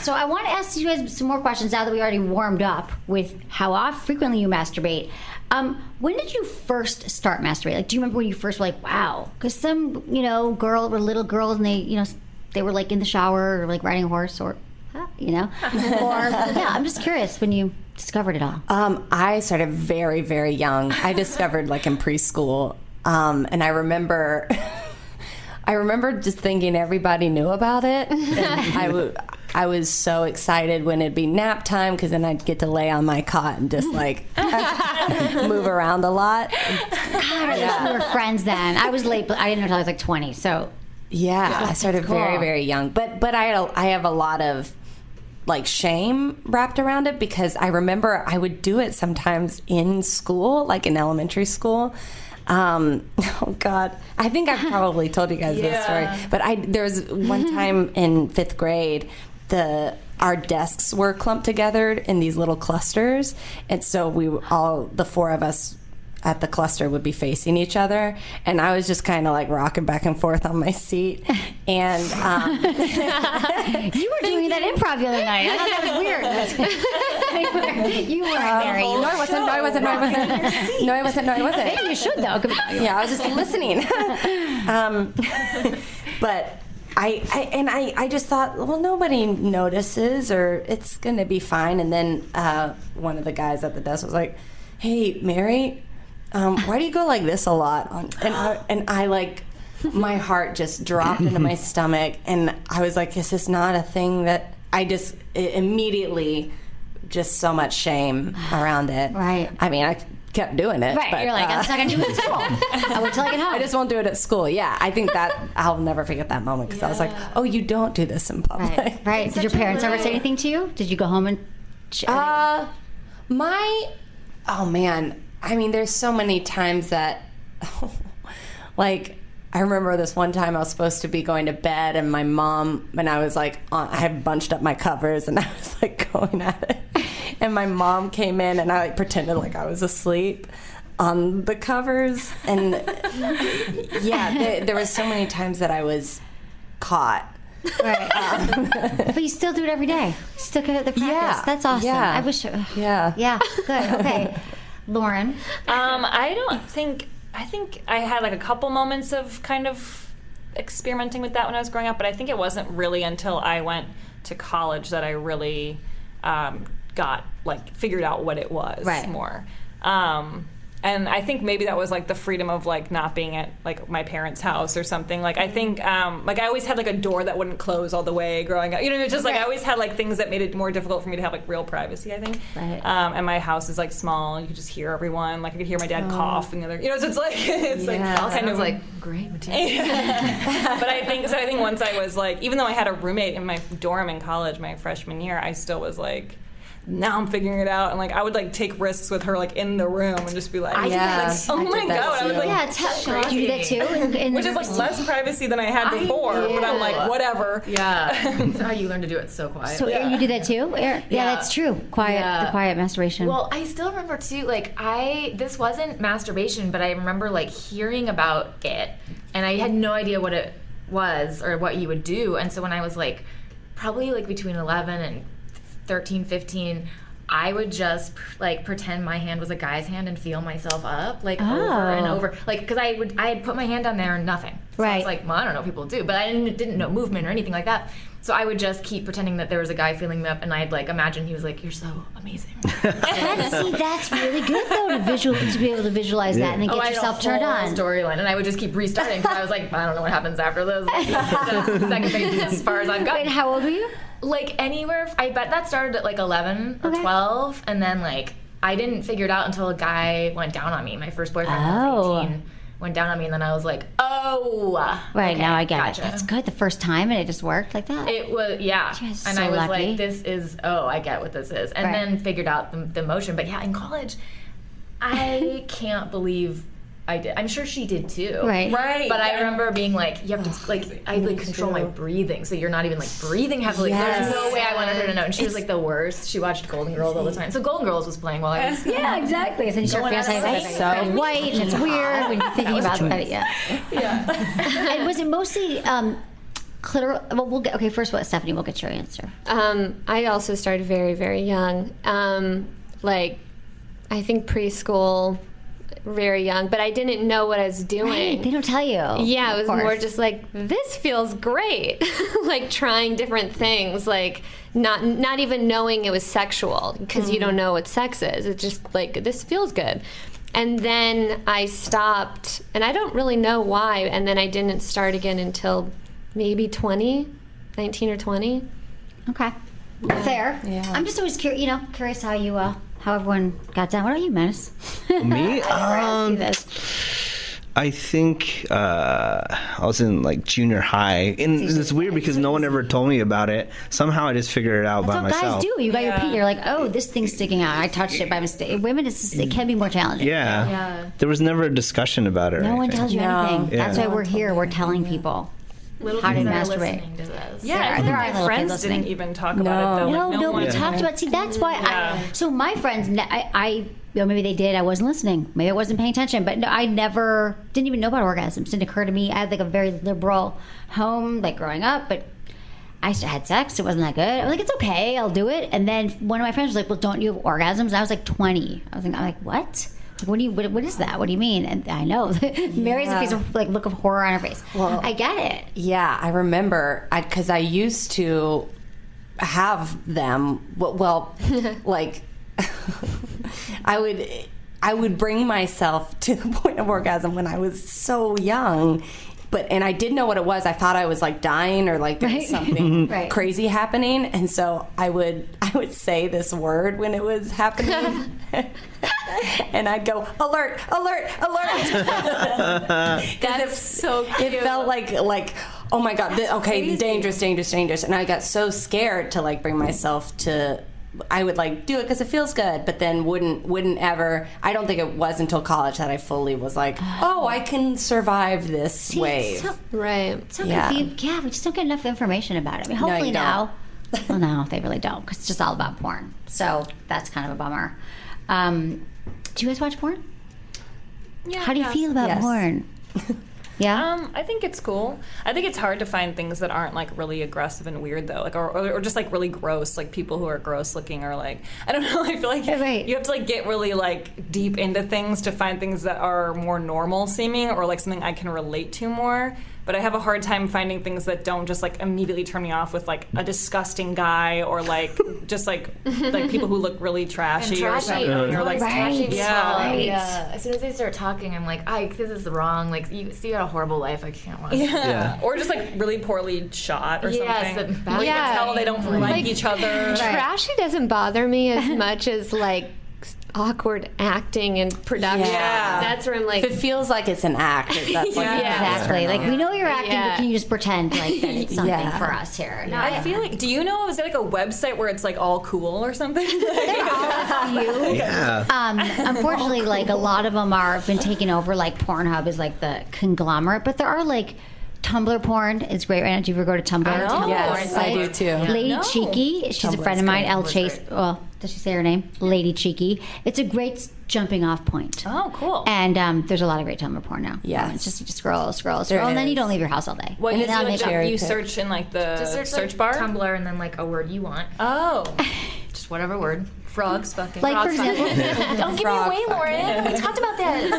So I want to ask you guys some more questions now that we already warmed up with how frequently you masturbate. When did you first start masturbating? Like, do you remember when you first were like, wow? Because some, little girls, and they were like in the shower or like riding a horse or, or I'm just curious when you discovered it all. I started very, very young. I discovered like in preschool, and I remember just thinking everybody knew about it. And I was so excited when it'd be nap time because then I'd get to lay on my cot and just like move around a lot. God, we were friends then. I was late, but I didn't know until I was like 20. So. Yeah, I started very, very young. But I have a lot of like shame wrapped around it because I remember I would do it sometimes in school, like in elementary school. Oh God, I think I've probably told you guys this story. But there was one time in 5th grade, our desks were clumped together in these little clusters, and so the 4 of us at the cluster would be facing each other, and I was just kind of like rocking back and forth on my seat. And you were doing that improv the other night. I thought that was weird. You weren't there. No, I wasn't. Maybe you should though. Yeah, I was just listening. But I just thought, well, nobody notices, or it's gonna be fine. And then one of the guys at the desk was like, "Hey, Mary, why do you go like this a lot?" And I like, my heart just dropped into my stomach, and I was like, is this not a thing that immediately just so much shame around it. Right. I mean, I kept doing it. Right. But, you're like, I'm just not going to do it at school. I wait till I get home. I just won't do it at school. Yeah. I think that I'll never forget that moment because I was like, oh, you don't do this in public. Right. Right. Did your parents ever say anything to you? Did you go home and... Oh man. I mean, there's so many times that, like, I remember this one time I was supposed to be going to bed, and my mom, and I was like, I had bunched up my covers, and I was like going at it. And my mom came in, and I like pretended like I was asleep on the covers. And yeah, there was so many times that I was caught. Right. But you still do it every day. You still get the practice. Yeah. That's awesome. Yeah. I wish. Yeah. Yeah. Good. Okay. Lauren. I think I had like a couple moments of kind of experimenting with that when I was growing up, but I think it wasn't really until I went to college that I really figured out what it was more. And I think maybe that was like the freedom of like not being at like my parents' house or something. Like I think like I always had like a door that wouldn't close all the way growing up. You know, it's just like I always had like things that made it more difficult for me to have like real privacy, I think. Right. And my house is like small. You could just hear everyone. Like I could hear my dad cough and the other. You know, so it's like like kind of like great material. But I think once I was like, even though I had a roommate in my dorm in college my freshman year, I still was like, now I'm figuring it out, and like I would like take risks with her like in the room and just be like, oh my god, I was like, you do that too, which is like less privacy than I had before. But I'm like, whatever. Yeah, that's how you learn to do it so quiet. So you do that too? Yeah, that's true. The quiet masturbation. Well, I still remember too. Like this wasn't masturbation, but I remember like hearing about it, and I had no idea what it was or what you would do. And so when I was like, probably like between 11 and 13, 15, I would just like pretend my hand was a guy's hand and feel myself up like over and over, like because I had put my hand down there and nothing. So I was like, well, I don't know what people do, but I didn't know movement or anything like that. So I would just keep pretending that there was a guy feeling me up, and I'd like imagine he was like, "You're so amazing." That's really good though to be able to visualize that and then get yourself turned on. Storyline, and I would just keep restarting because I was like, I don't know what happens after this. That's second base as far as I've gotten. Wait, how old were you? Like anywhere, I bet that started at like 11 or 12, and then like I didn't figure it out until a guy went down on me. My first boyfriend when I was 18 went down on me, and then I was like, right, okay, now I get gotcha. it. That's good. The first time, and it just worked like that. It was, yeah. And so I was like, this is, I get what this is. And then figured out the motion. But yeah, in college, I can't believe I did. I'm sure she did too. Right. But I remember being like, you have to, like, I like control my breathing. So you're not even like breathing heavily. Yes. There's no way I wanted her to know. And she was like the worst. She watched Golden Girls all the time. So Golden Girls was playing while I was. Yeah, exactly. So you start fantasizing it's so white and it's weird when you're thinking about that. Yeah. And was it mostly clitoral? Well, we'll get, okay, first of all, Stephanie, we'll get your answer. I also started very, very young. Like, I think preschool, very young, but I didn't know what I was doing. Right, they don't tell you. Yeah, it was more just like, this feels great. Like trying different things, like not even knowing it was sexual, because you don't know what sex is. It's just like, this feels good. And then I stopped, and I don't really know why, and then I didn't start again until maybe 19 or 20. Okay. Fair. Yeah. I'm just always curious how you how everyone got down. What about you, Menace? Me? I think I was in like junior high, and it's weird because no one ever told me about it. Somehow I just figured it out by myself. That's what guys do. You got your pee. You're like, oh, this thing's sticking out. I touched it by mistake. Women, it can be more challenging. Yeah. There was never a discussion about it. No one tells you anything. Yeah. That's why we're here. We're telling people. Little how to kids are masturbate. listening to this. Yeah, there are my friends didn't even talk about it though. No, Like, nobody talked about it. See, that's why so my friends, I maybe they did. I wasn't listening. Maybe I wasn't paying attention. But no, I never didn't even know about orgasms. It didn't occur to me. I had like a very liberal home, like growing up. But I had sex. It wasn't that good. I was like, it's okay. I'll do it. And then one of my friends was like, well, don't you have orgasms? And I was like 20. I'm like, what? What is that? What do you mean? And I know Mary's face of like look of horror on her face. Well, I get it. Yeah, I remember because I used to have them. Well, like I would bring myself to the point of orgasm when I was so young. And I didn't know what it was. I thought I was like dying or like there was something crazy happening. And so I would say this word when it was happening. And I'd go, alert, alert, alert. That's so cute. It felt like oh my God, dangerous, dangerous, dangerous. And I got so scared to like bring myself to, I would like do it because it feels good, but then wouldn't ever. I don't think it was until college that I fully was like, oh, I can survive this wave. Right. So we just don't get enough information about it. I mean, hopefully now. Well, no, they really don't, because it's just all about porn. So that's kind of a bummer. Do you guys watch porn? Yeah. How do you feel about porn? Yeah. I think it's cool. I think it's hard to find things that aren't like really aggressive and weird though, like or just like really gross. Like people who are gross looking are like, I don't know. I feel like you have to like get really like deep into things to find things that are more normal seeming or like something I can relate to more. But I have a hard time finding things that don't just like immediately turn me off with like a disgusting guy or like just like people who look really trashy or something or like yeah. As soon as they start talking, I'm like, this is wrong. Like you got a horrible life. I can't watch. Yeah. Or just like really poorly shot or something. You can tell they don't like each other. Trashy doesn't bother me as much as like awkward acting and production. Yeah. That's where I'm like, if it feels like it's an act, that's like exactly. Like we know you're acting, but can you just pretend like that it's something for us here? No, I feel like. Do you know? Is there like a website where it's like all cool or something? There are a few. Yeah. Unfortunately, like a lot of them been taken over. Like Pornhub is like the conglomerate, but there are like. Tumblr porn is great right now. Do you ever go to Tumblr? Yes, I do too. Lady Cheeky, she's a friend of mine. Elle Chase. Well, does she say her name? Lady Cheeky. It's a great jumping off point. Oh, cool. And there's a lot of great Tumblr porn now. Yeah, it's just you just scroll, and then you don't leave your house all day. Well, you search in like the just search bar, Tumblr, and then like a word you want. Oh, just whatever word. Frogs fucking. Like, for Frogs example, fucking. Don't give me Frog away, Lauren. We talked about this.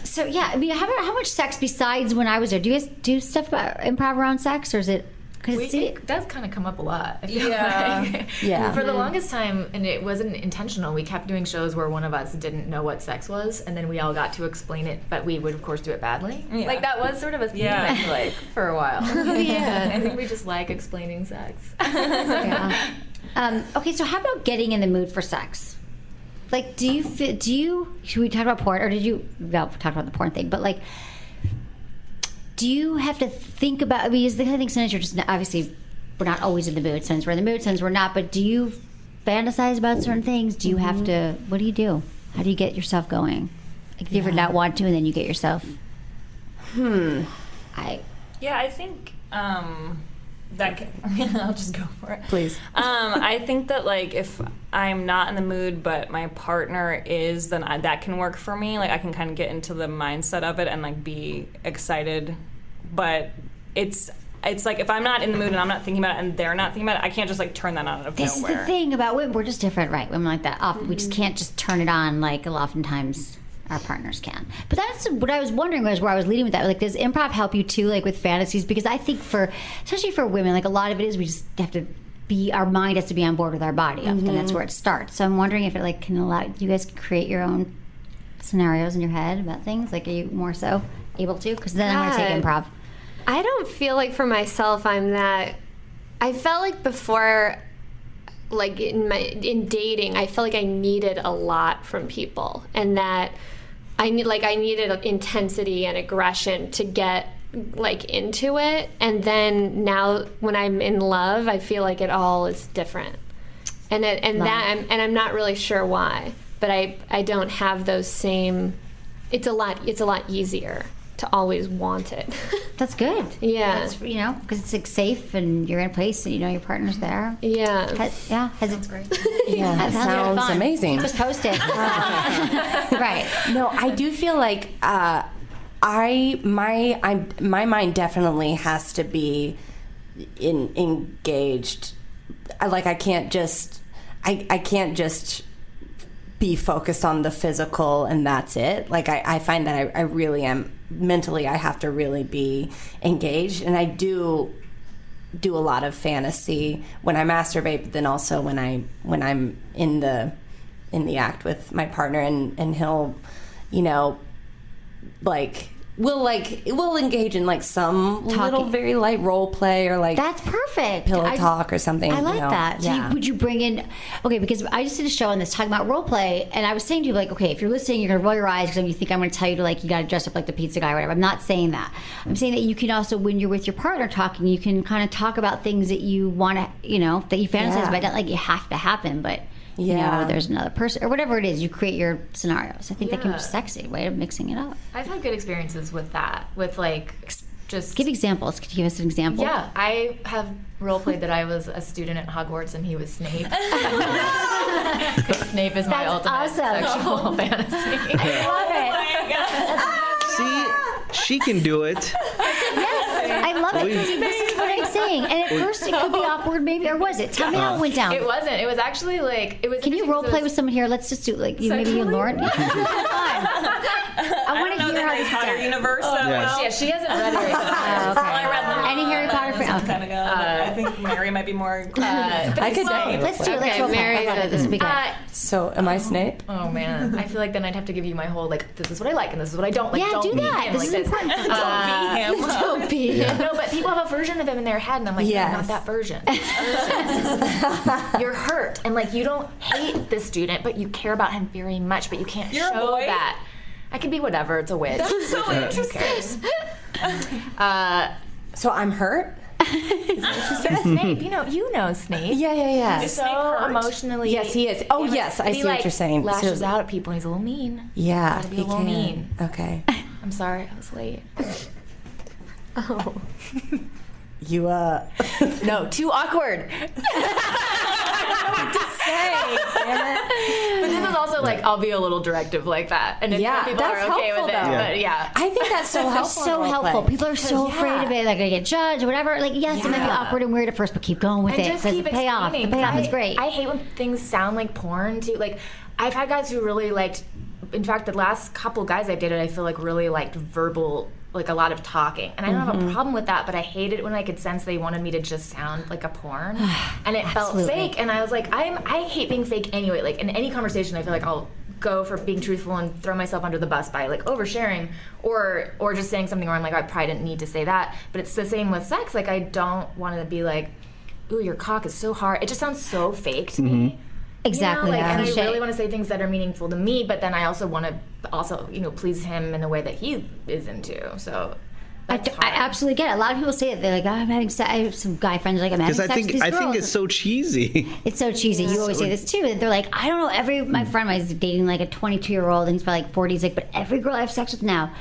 So yeah, I mean, how much sex besides when I was there? Do you guys do stuff about improv around sex, or is it? Because It does kind of come up a lot. I feel Yeah. like. Yeah. For the longest time, and it wasn't intentional, we kept doing shows where one of us didn't know what sex was, and then we all got to explain it, but we would, of course, do it badly. Yeah. Like, that was sort of a theme, Yeah. I feel like, for a while. Yeah. I think we just like explaining sex. yeah. Okay, so how about getting in the mood for sex? Like, should we talk about porn, or did you? Well, we talked about the porn thing, but like, do you have to think about? I mean, is the kind of thing sometimes you're just obviously we're not always in the mood. Sometimes we're in the mood, sometimes we're not. But do you fantasize about certain things? Do you have to? What do you do? How do you get yourself going? Like, do you ever not want to, and then you get yourself? I think I'll just go for it. Please. I think that like if I'm not in the mood but my partner is, then that can work for me. Like I can kind of get into the mindset of it and like be excited. But it's like if I'm not in the mood and I'm not thinking about it and they're not thinking about it, I can't just like turn that on out of This nowhere. is the thing about women. We're just different, right? Women like that. We just can't just turn it on like oftentimes our partners can. But that's what I was wondering, was where I was leading with that. Like, does improv help you too, like with fantasies? Because I think especially for women, like a lot of it is we just have to our mind has to be on board with our body often. That's where it starts. So I'm wondering if it like can allow you guys to create your own scenarios in your head about things. Like, are you more so able to? Because then I'm going to take improv. I don't feel like for myself I'm that. I felt like before, like in dating, I felt like I needed a lot from people, and that I needed intensity and aggression to get like into it. And then now when I'm in love, I feel like it all is different, and I'm not really sure why, but I don't have those same. It's a lot easier to always want it. That's good. Yeah. That's, because it's like safe and you're in a place and your partner's there. Yeah. Sounds great. Yeah, that sounds amazing. Just post it. Right. No, I do feel like my mind definitely has to be engaged. I can't just be focused on the physical and that's it. Like I find that I really am mentally. I have to really be engaged, and I do a lot of fantasy when I masturbate, but then also when I'm in the act with my partner, and he'll, we'll engage in like some little very light role play, or like that's perfect. Pillow talk or something. I like that. So would you bring in? Okay, because I just did a show on this talking about role play, and I was saying to you, like, okay, if you're listening, you're gonna roll your eyes because you think I'm gonna tell you to like you gotta dress up like the pizza guy or whatever. I'm not saying that. I'm saying that you can also, when you're with your partner talking, you can kind of talk about things that you want to, that you fantasize about. Not like you have to happen, but. There's another person or whatever it is. You create your scenarios. I think that can be sexy way of mixing it up. I've had good experiences with that. With like just give examples. Could you give us an example? Yeah, I have role played that I was a student at Hogwarts and he was Snape. Snape is my ultimate sexual fantasy. I love it. Oh my God. See, she can do it. Yes, I love it. See, this is what I'm saying. And at first it could be awkward, maybe, or was it? Tell me how it went down. It wasn't. It was actually like it was. Can you role play with someone here? Let's just do like maybe you and Lauren. I want to hear how this Harry Potter universe. Yeah, she hasn't read Harry Potter. Okay. I read them. Any Harry Potter fans? I think Mary might be more. I could do. Let's do it. Let's role play. This would be good. So, am I Snape? Oh man, I feel like then I'd have to give you my whole like this is what I like and this is what I don't like. Yeah, don't do that. Him, this like is important. Don't be him. Don't be him. No, but people have a version of him in their head, and I'm like, no, not that version. You're hurt, and like you don't hate this student, but you care about him very much, but you can't You're show a boy? that. I could be whatever. It's a witch. That's so interesting. So I'm hurt. Snape, you know Snape. Yeah. He's so emotionally. Yes, he is. Oh, yes, I see what you're saying. Lashes So- out at people. And he's a little mean. Yeah, Gotta be he a little can. mean. Okay. I'm sorry, I was late. Oh. You No, too awkward. to say. Damn it. But this is also like I'll be a little directive like that, and some people that's are okay helpful, with it. though. But yeah, I think that's so helpful. So helpful. People are so afraid of it. Like, I get judged or whatever. Like, yes, it might be awkward and weird at first, but keep going with and it. just Because keep the payoff. The explaining. payoff is great. I hate when things sound like porn too. Like, I've had guys who really liked. In fact, the last couple guys I've dated, I feel like really liked verbal, like a lot of talking. And I don't have a problem with that, but I hate it when I could sense they wanted me to just sound like a porn. And it felt fake. And I was like, I hate being fake anyway. Like, in any conversation, I feel like I'll go for being truthful and throw myself under the bus by like oversharing or just saying something where I'm like, I probably didn't need to say that. But it's the same with sex. Like, I don't want to be like, ooh, your cock is so hard. It just sounds so fake to me. Exactly. You know, like, and I Cliche. really want to say things that are meaningful to me, but then I also want to please him in a way that he is into. So I absolutely get it. A lot of people say it. They're like, oh, I'm having sex. I have some guy friends like, I'm having sex with these I girls. think it's so cheesy. It's so cheesy. You always say this too. And they're like, I don't know. My friend was dating like a 22-year-old, and he's probably like 40. He's like, but every girl I have sex with now,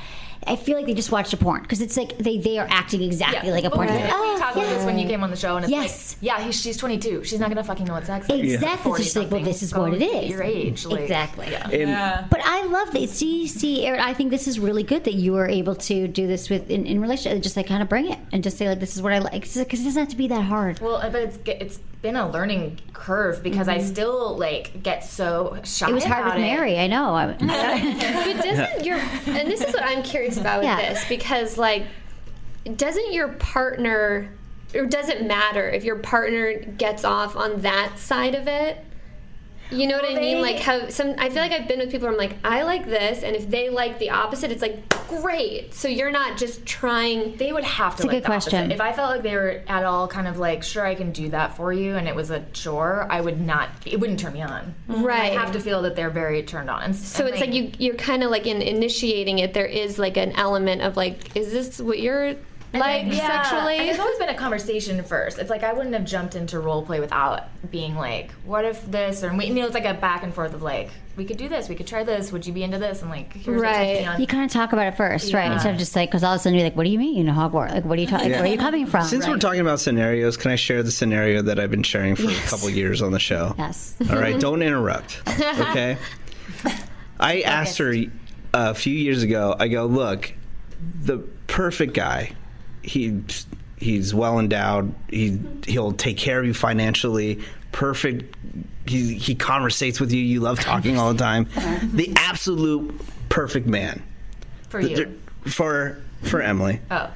I feel like they just watched a porn because it's like they are acting exactly like a porn. But Like, we talked about this when you came on the show, and it's yes. she's 22. She's not gonna fucking know what sex is. Exactly. It's just like, well, this is what it is. Your age, like, exactly. Yeah. But I love that. See, Erin, I think this is really good that you were able to do this in relationship. Just like kind of bring it and just say like, this is what I like, because it doesn't have to be that hard. Well, but it's been a learning curve because I still like get so shy. It was hard with Mary. I know. But doesn't and this is what I'm curious about with this, because like, doesn't your partner, or does it matter if your partner gets off on that side of it? You know what I mean? Like how I feel like I've been with people where I'm like, I like this, and if they like the opposite, it's like, great. So you're not just trying. They would have to. It's a good question. If I felt like they were at all kind of like, sure, I can do that for you, and it was a chore, I would not. It wouldn't turn me on. Right. I have to feel that they're very turned on. And so it's like you're kind of like in initiating it. There is like an element of like, is this what you're like sexually? And it's always been a conversation first. It's like I wouldn't have jumped into role play without being like, what if this? Or it's like a back and forth of like, we could do this, we could try this. Would you be into this? And like, here's right. You kind of talk about it first, right? Instead of just like, because all of a sudden you're like, what do you mean, Hogwarts? Like, what are you talking? Where are you coming from? Since we're talking about scenarios, can I share the scenario that I've been sharing for a couple years on the show? Yes. All right, don't interrupt. Okay. I asked her a few years ago. I go, look, the perfect guy. He's well endowed. He'll take care of you financially. Perfect. He conversates with you. You love talking all the time. The absolute perfect man. For you. For Emily. Oh.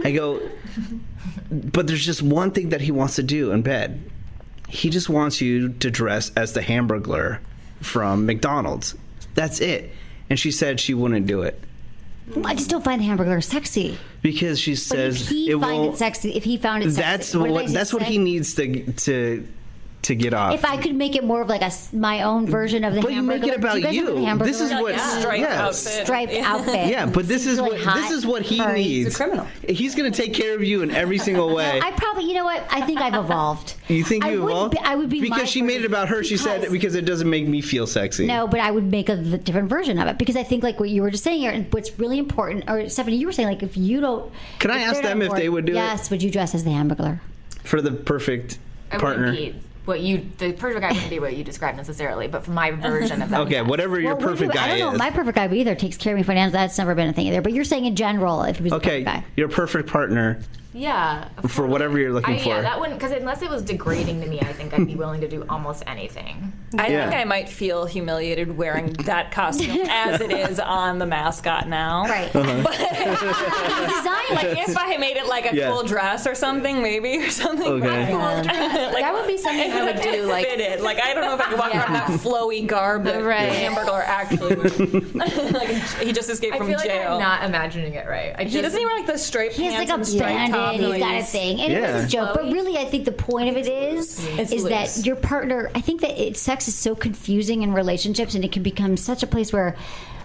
I go, but there's just one thing that he wants to do in bed. He just wants you to dress as the Hamburglar from McDonald's. That's it. And she said she wouldn't do it. I just don't find the Hamburglar sexy. Because she says if he found it sexy, that's what he needs to get off. If I could make it more of like my own version of the but Hamburglar. you make it about you. This is what striped outfit. Yeah, but this is what he needs. He's a criminal. He's going to take care of you in every single way. I probably, you know what? I think I've evolved. You think you evolved? I would be because she made it about her. She said because it doesn't make me feel sexy. No, but I would make a different version of it because I think like what you were just saying here, and what's really important, or Stephanie, you were saying like if you don't. Can I ask them if they would do it? Yes. Would you dress as the Hamburglar? For the perfect partner. The perfect guy wouldn't be what you described necessarily, but for my version of that. Okay, whatever your perfect guy is. I don't know. My perfect guy either takes care of me financially. That's never been a thing either. But you're saying in general, if he was a perfect guy. Your perfect partner. Yeah. For whatever you're looking for. Yeah, that wouldn't, because unless it was degrading to me, I think I'd be willing to do almost anything. I think I might feel humiliated wearing that costume as it is on the mascot now. Right. But if I made it like a cool dress or something, maybe, or something. Okay. That would be something I would do. Like, fitted. Like, I don't know if I could walk around that flowy garb that the Hamburglar actually would. Like, he just escaped from jail. I feel like I'm not imagining it right. He doesn't even like the striped He pants has like and a striped bandit. top. He's got a thing. And it is a joke. But really, I think the point of it is that your partner, I think that sex is so confusing in relationships, and it can become such a place where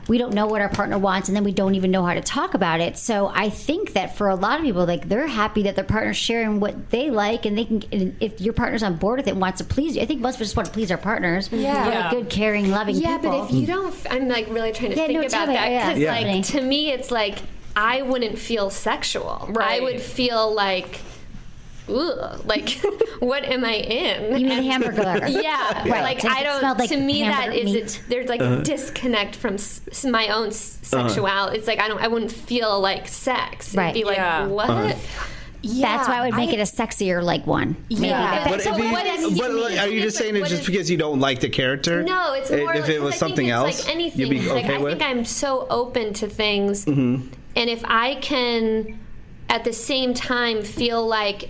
we don't know what our partner wants, and then we don't even know how to talk about it. So I think that for a lot of people, like, they're happy that their partner's sharing what they like, and they can. And if your partner's on board with it and wants to please you, I think most of us just want to please our partners. Yeah. We're like good, caring, loving people. Yeah, but if you don't, I'm like really trying to think about that because like to me, it's like I wouldn't feel sexual. Right. I would feel like ugh, like, what am I in? You mean the hamburger? Yeah, Right. like So I it don't. smelled like to me, that hamburger is meat. there's like a disconnect from my own sexuality. It's like I wouldn't feel like sex. Right. It'd be like, Yeah. what? That's why I would make it a sexier like one. Maybe. Yeah. But, So if you, what does he but mean? are you just saying it What just is- because you don't like the character? No, it's more if like, it was 'cause I think something it's else, like anything. you'd be It's okay like I with. think I'm so open to things, and if I can, at the same time, feel like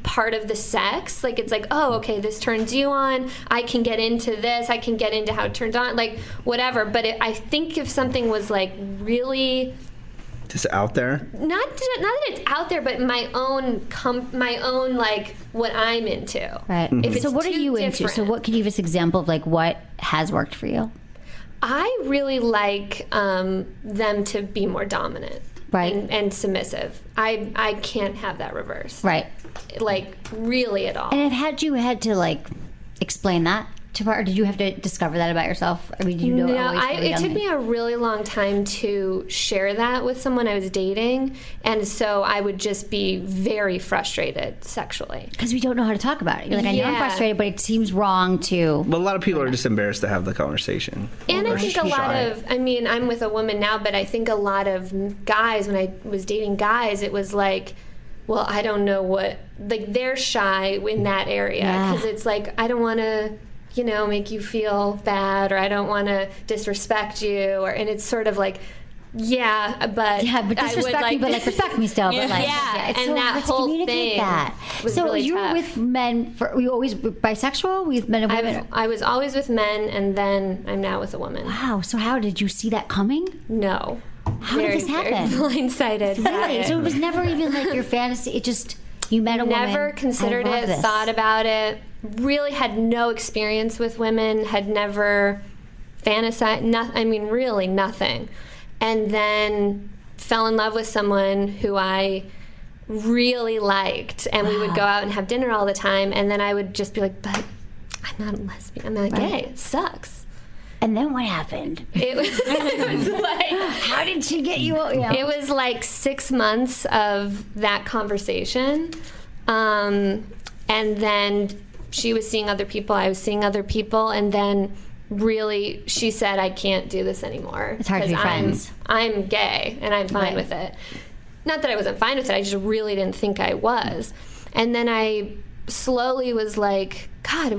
part of the sex, like it's like, oh, okay, this turns you on. I can get into this. I can get into how it turns on, like whatever. But I think if something was like really. Just out there. Not that it's out there, but my own like what I'm into. Right. If it's So what are too you into? different. So what can you give us an example of like what has worked for you? I really like them to be more dominant, Right. and submissive. I can't have that reverse, Right. like really at all. And had you had to like explain that to her, or did you have to discover that about yourself? I mean, do you know? No, always from a it young took age? me a really long time to share that with someone I was dating, and so I would just be very frustrated sexually. Because we don't know how to talk about it. You're like, I know I'm Yeah. frustrated, but it seems wrong to. But a lot of people are just embarrassed to have the conversation. And I Or think a lot shy. of, I mean, I'm with a woman now, but I think a lot of guys, when I was dating guys, it was like, well, I don't know what, like they're shy in that area. Yeah. Because it's like, I don't want to, make you feel bad, or I don't want to disrespect you, and it's sort of like, yeah, but disrespect me, but like respect me still. But like, yeah, it's and so that hard to whole communicate thing that. was So really you were tough. with men. Were you always bisexual? With men and women? I was always with men, and then I'm now with a woman. Wow. So how did you see that coming? No. How did this happen? Very blindsided. by Really? it. So it was never even like your fantasy. It just you met a woman. Never considered I love it, this. thought about it, really had no experience with women, had never fantasized, I mean, really nothing. And then fell in love with someone who I really liked, and we would go out and have dinner all the time, and then I would just be like, but I'm not a lesbian, I'm not gay, it sucks. And then what happened? It was like, how did she get you? It was like 6 months of that conversation. And then she was seeing other people, I was seeing other people, and then really she said, I can't do this anymore. It's hard to be 'cause friends. I'm gay, and I'm fine Right. with it. Not that I wasn't fine with it, I just really didn't think I was. And then I slowly was like, God,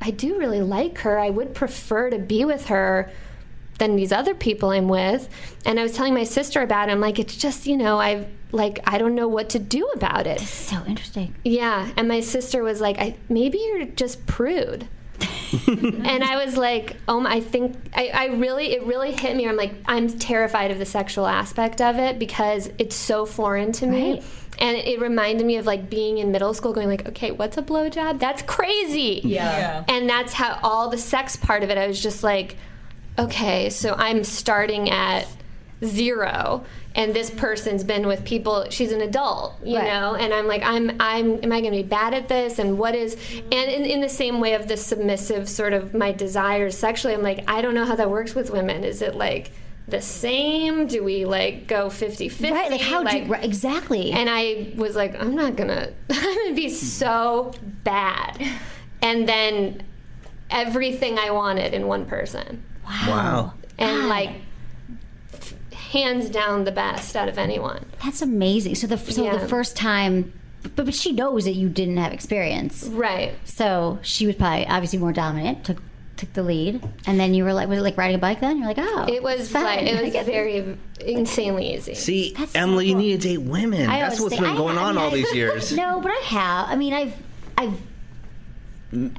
I do really like her. I would prefer to be with her than these other people I'm with. And I was telling my sister about it. I'm like, it's just, I don't know what to do about it. So interesting. Yeah. And my sister was like, maybe you're just prude. And I was like, I think it really hit me. I'm like, I'm terrified of the sexual aspect of it because it's so foreign to me. Right. And it reminded me of like being in middle school going like, okay, what's a blowjob? That's crazy. Yeah. And that's how all the sex part of it, I was just like, okay, so I'm starting at 0, and this person's been with people, she's an adult, you Right. know, and I'm like, am I going to be bad at this? And what is, and in the same way of the submissive sort of my desires sexually, I'm like, I don't know how that works with women. Is it like the same? Do we like go 50-50? Right. Like how do you, right, exactly? And I was like, I'm going to be so bad. And then everything I wanted in one person. Wow. And God. like hands down the best out of anyone. That's amazing. So the Yeah. first time, but she knows that you didn't have experience, Right. so she was probably obviously more dominant. Took the lead, and then you were like, was it like riding a bike? Then you're like, oh, It was it's fun. like, it I was get it. very insanely easy. See, That's so Emily, you cool. need to date women. I That's always what's think- been going on all these years. No, but I have. I mean, I've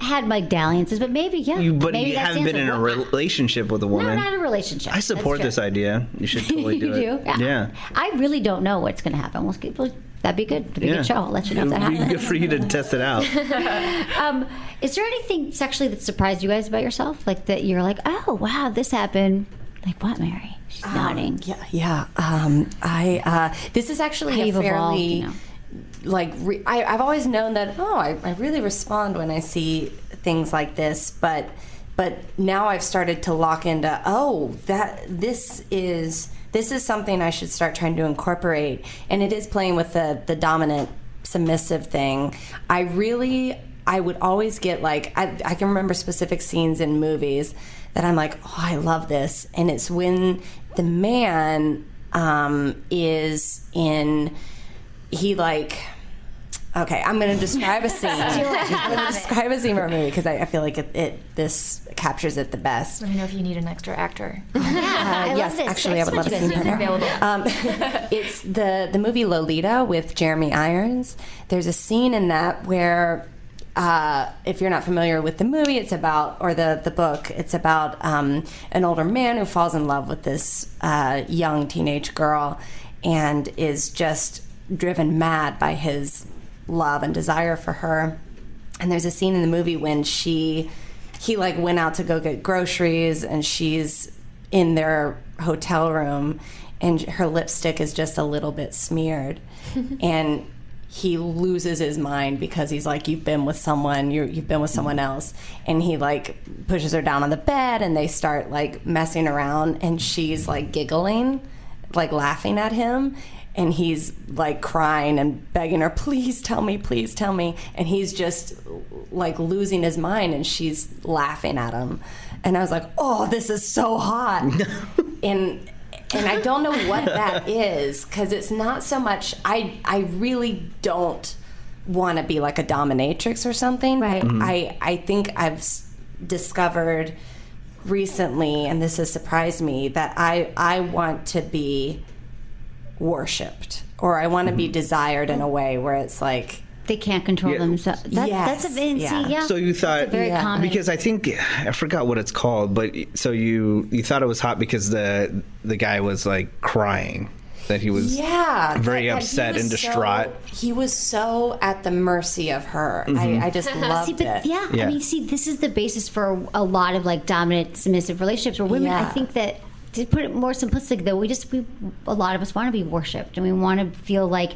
had my dalliances, but maybe But maybe you that's haven't the been in answer. a relationship with a No, woman. not a relationship. I support That's this true. idea. You should totally do You it. do? Yeah. I really don't know what's going to happen. That'd be good. It'd be a good show. I'll let you know if that It'd be happens. good for you to test it out. Is there anything sexually that surprised you guys about yourself? Like that you're like, oh, wow, this happened. Like what, Mary? She's nodding. Yeah. This is actually How a you've evolved, fairly, you know. I've always known that, I really respond when I see things like this, but now I've started to lock into, this is something I should start trying to incorporate, and it is playing with the dominant submissive thing, I would always get like, I can remember specific scenes in movies that I'm like, oh, I love this. And it's when the man okay, I'm going to describe a scene. I'm going to describe a scene from a movie because I feel like this captures it the best. Let me know if you need an extra actor. Yes, actually, I would love to see him available. It's the movie Lolita with Jeremy Irons. There's a scene in that where, if you're not familiar with the movie, it's about, or the book, it's about an older man who falls in love with this young teenage girl and is just driven mad by his love and desire for her. And there's a scene in the movie when he like went out to go get groceries and she's in their hotel room and her lipstick is just a little bit smeared and he loses his mind because he's like, you've been with someone else, and he like pushes her down on the bed and they start like messing around and she's like giggling, like laughing at him. And he's like crying and begging her, please tell me, and he's just like losing his mind and she's laughing at him. And I was like, oh, this is so hot. and I don't know what that is, because it's not so much, I really don't want to be like a dominatrix or something. Right. I think I've discovered recently, and this has surprised me, that I want to be worshipped, or I want to be desired in a way where it's like they can't control themselves. That's a bit. Yeah. So you thought, very common. Because I think I forgot what it's called, but so you thought it was hot because the guy was like crying, that he was very upset and distraught. He was so at the mercy of her. I just loved it. Yeah, I mean, this is the basis for a lot of like dominant, submissive relationships where women. I think that, to put it more simplistic, though, a lot of us want to be worshipped, and we want to feel like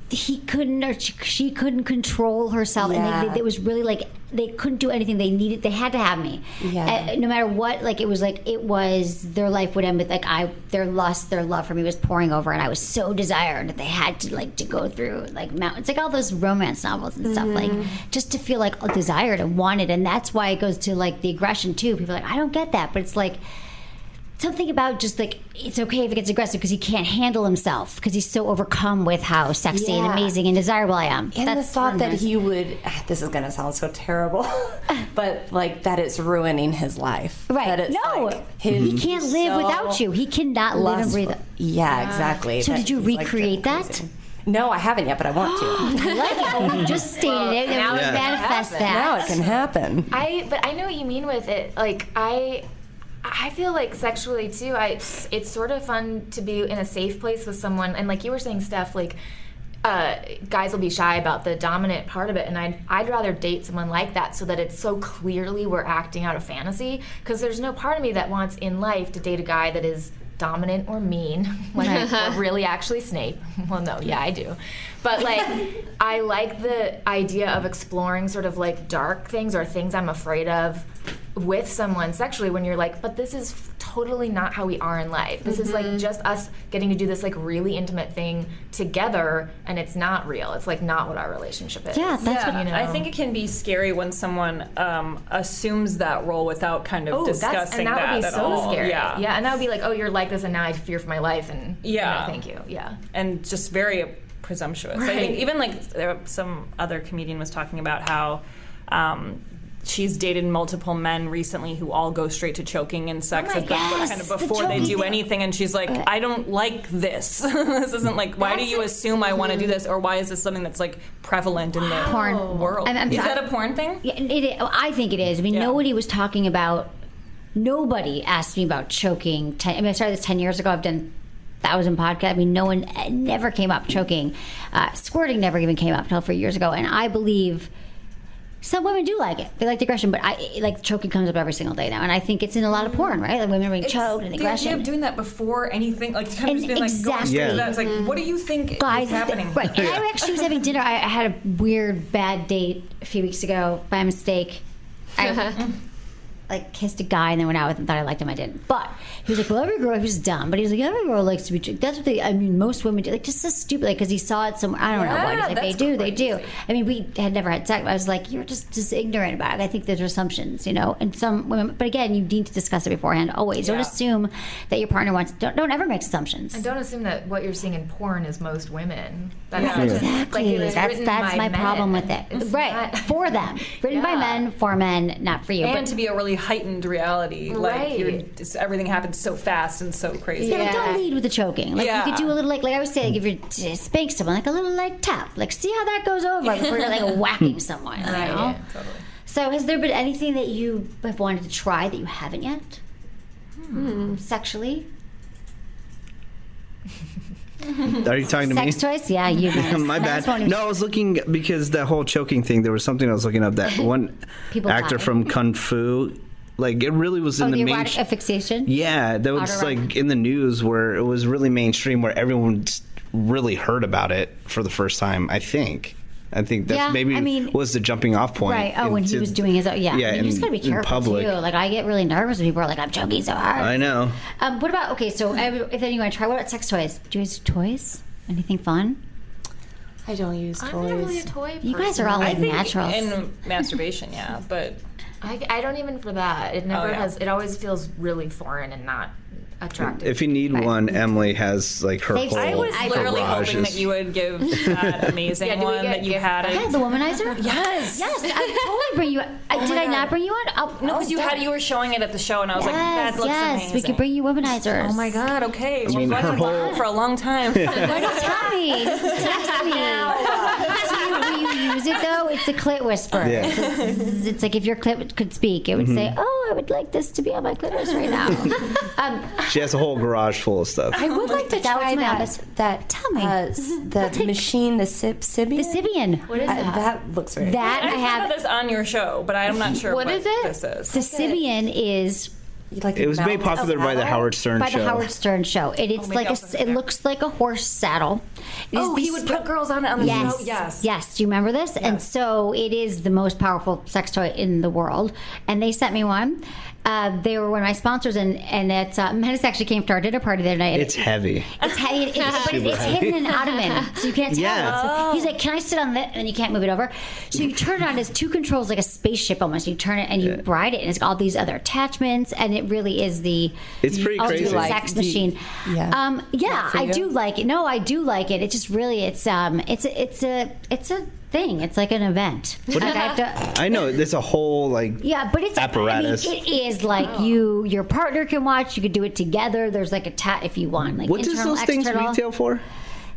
he couldn't or she couldn't control herself, and it was really like they couldn't do anything. They had to have me, no matter what. Like it was their life would end with like their love for me was pouring over, and I was so desired that they had to go through like mountains, like all those romance novels and stuff, like just to feel like desired and wanted, and that's why it goes to like the aggression too. People are like, I don't get that, but it's like something about just like it's okay if it gets aggressive because he can't handle himself because he's so overcome with how sexy and amazing and desirable I am. And that's the thought that he would, this is going to sound so terrible, but like that it's ruining his life. Right. That it's he can't live without you. He cannot live and breathe. Yeah, exactly. So did you recreate that? No, I haven't yet, but I want to. I like it. You just stated it, and we manifest that. Now it can happen. But I know what you mean with it. Like I feel like sexually too, it's sort of fun to be in a safe place with someone, and like you were saying, Steph, like guys will be shy about the dominant part of it, and I'd rather date someone like that so that it's so clearly we're acting out a fantasy, because there's no part of me that wants in life to date a guy that is dominant or mean, like or really actually Snape. Well, no, yeah, I do. But like, I like the idea of exploring sort of like dark things or things I'm afraid of with someone sexually, when you're like, but this is totally not how we are in life. This is like just us getting to do this like really intimate thing together, and it's not real. It's like not what our relationship is. Yeah, that's what, you know. I think it can be scary when someone assumes that role without kind of discussing and that would be at so all. Scary. Yeah, and that would be like, oh, you're like this, and now I fear for my life, and no, thank you. Yeah, and just very presumptuous. Right. I think even like some other comedian was talking about how she's dated multiple men recently who all go straight to choking and sex kind of before they do anything, and she's like, I don't like this. This isn't like, why do you assume I want to do this, or why is this something that's like prevalent in the porn world? Is that a porn thing? Yeah, I think it is. I mean, nobody was talking about. Nobody asked me about choking. I started this 10 years ago. I've done 1,000 podcasts. I mean, no one never came up choking. Squirting never even came up until 3 years ago, and I believe. Some women do like it. They like the aggression, but choking comes up every single day now, and I think it's in a lot of porn, right? Like women are being choked and aggression. The idea of doing that before anything, like kind of just being like going straight to that. It's like, what do you think is happening? Right. And I actually was having dinner. I had a weird bad date a few weeks ago by mistake. like kissed a guy and then went out with him, thought I liked him, I didn't. But he was like, well, every girl, he was dumb, but he was like, every girl likes to be tricked. That's what most women do. Like, just so stupid, like, because he saw it somewhere. I don't know what. He's like, they do. I mean, we had never had sex. I was like, you're just ignorant about it. I think there's assumptions, and some women, but again, you need to discuss it beforehand always. Don't assume that your partner wants, don't ever make assumptions. And don't assume that what you're seeing in porn is most women. Exactly. That's my problem with it. It's right. not. For them. Written by men, for men, not for you. And to be a really heightened reality. Everything happens so fast and so crazy. Yeah, like, don't lead with the choking. Like, you could do a little, like I always say, like, if you're spank someone, like a little, like, tap. Like, see how that goes over before you're, like, whacking someone. Right. You know? Yeah, totally. So has there been anything that you have wanted to try that you haven't yet? Sexually? Are you talking to me? Sex toys? Yeah, you guys. My bad. No, I was looking because that whole choking thing. There was something I was looking up. That one actor from Kung Fu, like it really was in the erotic asphyxiation. Yeah, that was like in the news where it was really mainstream, where everyone really heard about it for the first time. I think that was the jumping off point. Right. Oh, when he was doing his own. Yeah. Yeah, I mean, you just got to be careful, too. Like, I get really nervous when people are like, I'm choking so hard. I know. What about, okay, so if then you want to try, what about sex toys? Do you guys do toys? Anything fun? I don't use toys. I'm not really a toy person. You guys are all like naturals. In masturbation, yeah, but I don't even for that. It never has. It always feels really foreign and not attractive. If you need one, Emily has like her whole I was literally hoping that you would give that amazing one that you had. Yeah, the womanizer? Yes. I totally bring you. Did I not bring you on? No, because you were showing it at the show, and I was like, that looks amazing. We could bring you womanizers. Oh my god, okay. I mean, her whole for a long time. Why don't tell me? Just text me. Will you use it though? It's a clit whisperer. Yeah. It's like if your clit could speak, it would say, "Oh, I would like this to be on my clitoris right now." She has a whole garage full of stuff. I would like to try that. Tell me. The machine, the Sybian. The Sybian. What is that? That looks very That I have this on your show, but I'm not sure what is it? This is. The Sybian is. It was made popular by the Howard Stern show. By the Howard Stern show. It's like it looks like a horse saddle. He would put girls on it on the show? Yes. Yes. Do you remember this? Yes. And so it is the most powerful sex toy in the world. And they sent me one. They were one of my sponsors, and it's Menace actually came to our dinner party the other night. It's heavy. It's heavy, but it's hidden in an ottoman, so you can't tell. Yeah. He's like, "Can I sit on that?" And you can't move it over. So you turn it on. There's two controls, like a spaceship almost. You turn it and you ride it, and it's got all these other attachments, and it really is It's pretty crazy. Sex machine. I do like it. No, I do like it. It's just really, it's a thing. It's like an event. I know there's a whole but it's apparatus. it is like your partner can watch. You could do it together. There's like a if you want. Like what does those things retail for?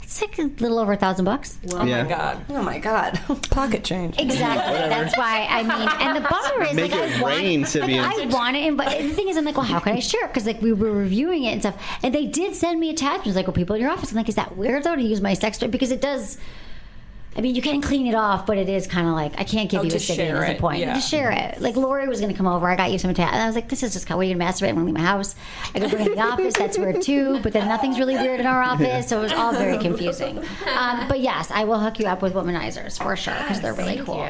It's like a little over $1,000. Oh my god! Pocket change. Exactly. That's why and the bummer is Make it rain, Sybian. I want it, but the thing is, I'm like, well, how can I share it? Because like we were reviewing it and stuff, and they did send me attachments. Like, well, people in your office. I'm like, is that weird though to use my sex toy? Because it does. I mean, you can clean it off, but it is kind of like, I can't give you a Sybian as a point. Yeah. Just share it. Like, Lori was going to come over. I got you some attachments. And I was like, this is just, what are you going to masturbate? I'm going to leave my house. I could bring it in the office. That's weird, too. But then nothing's really weird in our office. So it was all very confusing. But yes, I will hook you up with womanizers for sure, because they're really cool.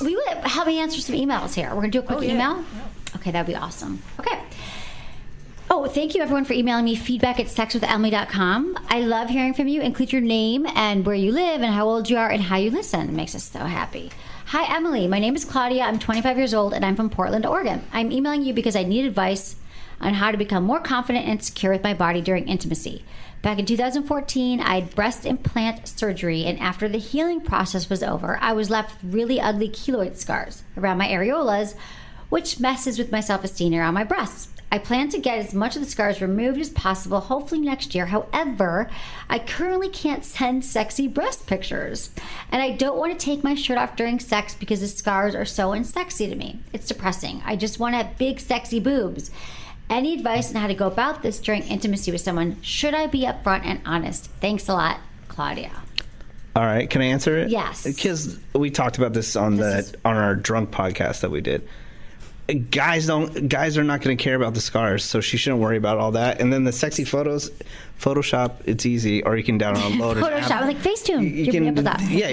We would help me answer some emails here. We're going to do a quick email? Yeah. Okay, that would be awesome. Okay. Oh, thank you, everyone, for emailing me feedback at sexwithemily.com. I love hearing from you. Include your name and where you live and how old you are and how you listen. It makes us so happy. Hi, Emily. My name is Claudia. I'm 25 years old, and I'm from Portland, Oregon. I'm emailing you because I need advice on how to become more confident and secure with my body during intimacy. Back in 2014, I had breast implant surgery, and after the healing process was over, I was left with really ugly keloid scars around my areolas, which messes with my self-esteem around my breasts. I plan to get as much of the scars removed as possible, hopefully next year. However, I currently can't send sexy breast pictures. And I don't want to take my shirt off during sex because the scars are so unsexy to me. It's depressing. I just want to have big, sexy boobs. Any advice on how to go about this during intimacy with someone? Should I be upfront and honest? Thanks a lot, Claudia. All right, can I answer it? Yes. Because we talked about this on our drunk podcast that we did. guys are not going to care about the scars, so she shouldn't worry about all that. And then the sexy photos, Photoshop, it's easy, or you can download an app. Photoshop, like Facetune. You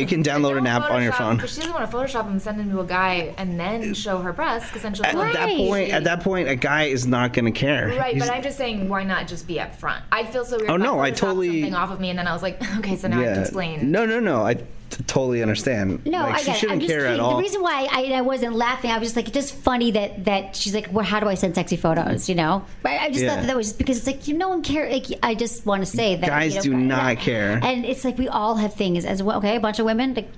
can download an app on your phone. But she doesn't want to Photoshop and send him to a guy and then show her breasts, because then she'll At that point, a guy is not going to care. Right, but I'm just saying, why not just be up front? I'd feel so weird if I totally something off of me, and then I was like, okay, so now I have to explain. No, I totally understand. No, like, I she get it. shouldn't I'm just care kidding. at all. The reason why I wasn't laughing, I was just like, it's just funny that she's like, well, how do I send sexy photos? You know, I just thought that was just because it's like no one cares. Like, I just want to say that guys do not care, and it's like we all have things as well. Okay, a bunch of women. Like,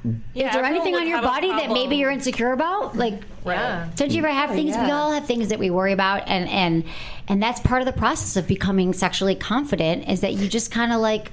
is there anything on your body that maybe you're insecure about? Like, don't you ever have things? We all have things that we worry about, and that's part of the process of becoming sexually confident. Is that you just kind of like.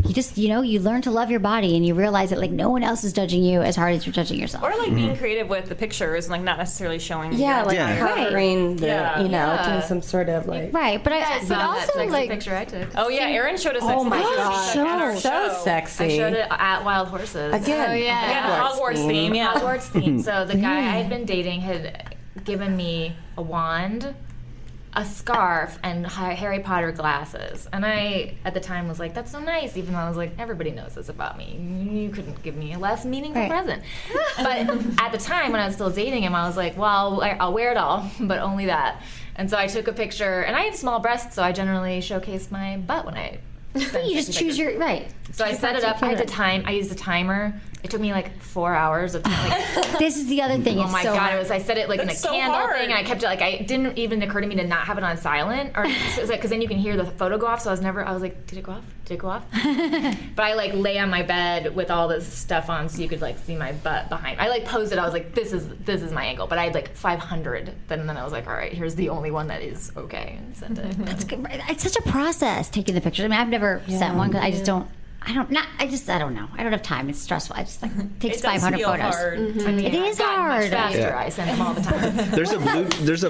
You just, you learn to love your body, and you realize that like no one else is judging you as hard as you're judging yourself. Or like being creative with the pictures and like not necessarily showing. Covering doing some sort of like. Right, but but also that like picture I took. Oh yeah, Erin showed us. Oh my god, so sexy. I showed it at Wild Horses. Again, Hogwarts theme. Yeah, Hogwarts theme. So the guy I had been dating had given me a wand, a scarf, and Harry Potter glasses. And I, at the time, was like, that's so nice, even though I was like, everybody knows this about me. You couldn't give me a less meaningful present. But at the time, when I was still dating him, I was like, well, I'll wear it all, but only that. And so I took a picture, and I have small breasts, so I generally showcase my butt when I you just choose your, right. So I set it up. I had I used a timer. It took me like 4 hours of time. Like, this is the other thing. Oh my god! I set it like in a so candle hard. thing, and I kept it like it didn't even occur to me to not have it on silent, or because then you can hear the photo go off. So I was like, did it go off? Did it go off? But I like lay on my bed with all this stuff on, so you could like see my butt behind. I like posed it. I was like, this is my angle. But I had like 500. Then I was like, all right, here's the only one that is okay, and sent it. That's good. It's such a process taking the pictures. I mean, I've never sent one because I just don't. I don't know. I don't have time. It's stressful. I just like takes 500 photos. Hard. It is hard. Much faster. I send them all the time. There's a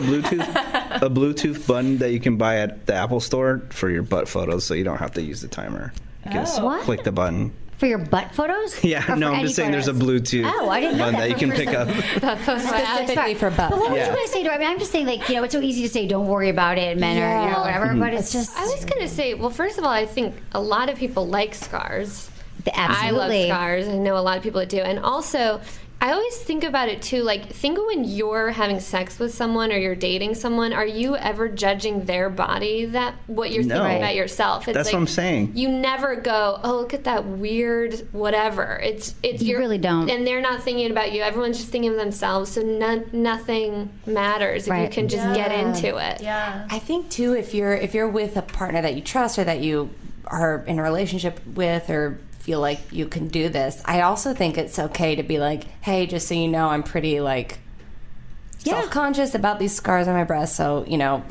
Bluetooth button that you can buy at the Apple Store for your butt photos, so you don't have to use the timer. You just click the button. For your butt photos? Yeah, no, I'm just saying there's a Bluetooth button that you can pick up. Specifically for butt. But what would you guys say to her? I mean, I'm just saying, like, it's so easy to say, don't worry about it, men are, whatever, but it's just. I was going to say, well, first of all, I think a lot of people like scars. Absolutely. I love scars. I know a lot of people that do. And also, I always think about it too, like, think of when you're having sex with someone or you're dating someone, are you ever judging their body, what you're thinking about yourself? It's that's like, what I'm saying. You never go, oh, look at that weird whatever. You really don't. And they're not thinking about you. Everyone's just thinking of themselves, so nothing matters if you can just get into it. Yeah. I think too, if you're with a partner that you trust or that you are in a relationship with or feel like you can do this, I also think it's okay to be like, hey, just so you know, I'm pretty like self-conscious about these scars on my breast, so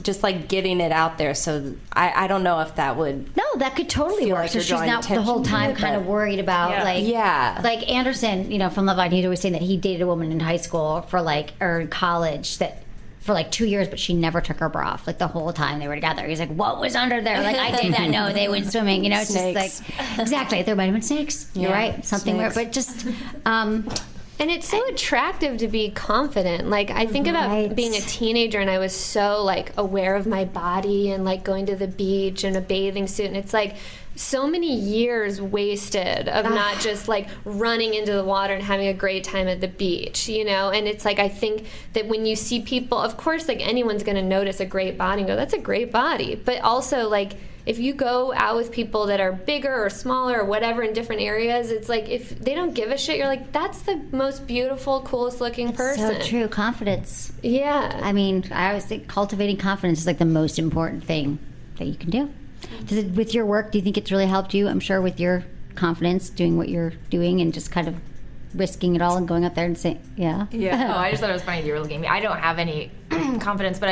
just like getting it out there. So I don't know if that would that could totally work. like So you're she's drawing not the whole time kind of worried about like Anderson, from Love Line, he's always saying that he dated a woman in high school or in college that for like 2 years, but she never took her bra off like the whole time they were together. He's like, what was under there? Like, I did not know they went swimming. It's Snakes. just like exactly. There might have been snakes. You're right. Something weird, but just. And it's so attractive to be confident. Like, I think about being a teenager, and I was so like aware of my body and like going to the beach in a bathing suit, and it's like so many years wasted of not just like running into the water and having a great time at the beach, and it's like, I think that when you see people, of course, like anyone's going to notice a great body and go, that's a great body, but also like if you go out with people that are bigger or smaller or whatever in different areas, it's like if they don't give a shit, you're like, that's the most beautiful, coolest looking person. So true. Confidence. Yeah. I mean, I always think cultivating confidence is like the most important thing that you can do. With your work, do you think it's really helped you? I'm sure with your confidence, doing what you're doing and just kind of risking it all and going up there and saying, yeah. Oh, I just thought it was funny you were looking at me. I don't have any confidence, but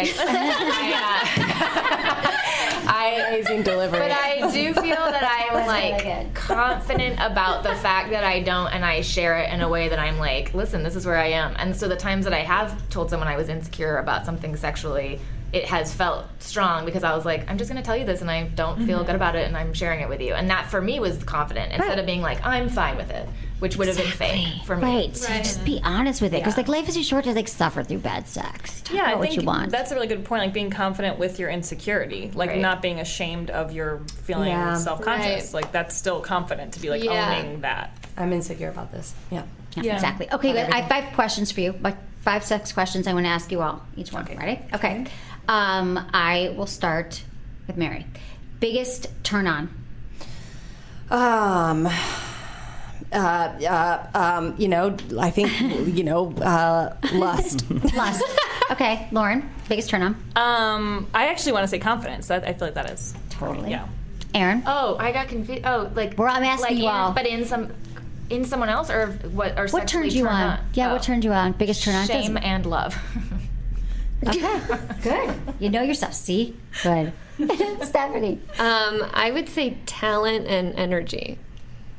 amazing delivery. But I do feel that I'm like confident about the fact that I don't, and I share it in a way that I'm like, listen, this is where I am. And so the times that I have told someone I was insecure about something sexually, it has felt strong because I was like, I'm just going to tell you this and I don't feel good about it and I'm sharing it with you. And that for me was confident instead of being like, I'm fine with it. which would have been fake for me. Right. So just be honest with it, because like life is too short to like suffer through bad sex. Talk about what you want. That's a really good point. Like being confident with your insecurity, like not being ashamed of your feeling self-conscious. Like that's still confident to be like owning that. I'm insecure about this. Yeah. Exactly. Okay, good. I have 5 questions for you. Like 5 sex questions. I want to ask you all each one. Ready? Okay. I will start with Mary. Biggest turn on. I think lust. Lust. Okay, Lauren. Biggest turn on. I actually want to say confidence. I feel like that is totally. Yeah. Aaron. Oh, I got confused. Oh, like I'm asking you all. But in someone else, or what? Or what turned you on? Yeah, what turned you on? Biggest turn on. Shame and love. Okay, good. You know yourself. See, good. Stephanie. I would say talent and energy.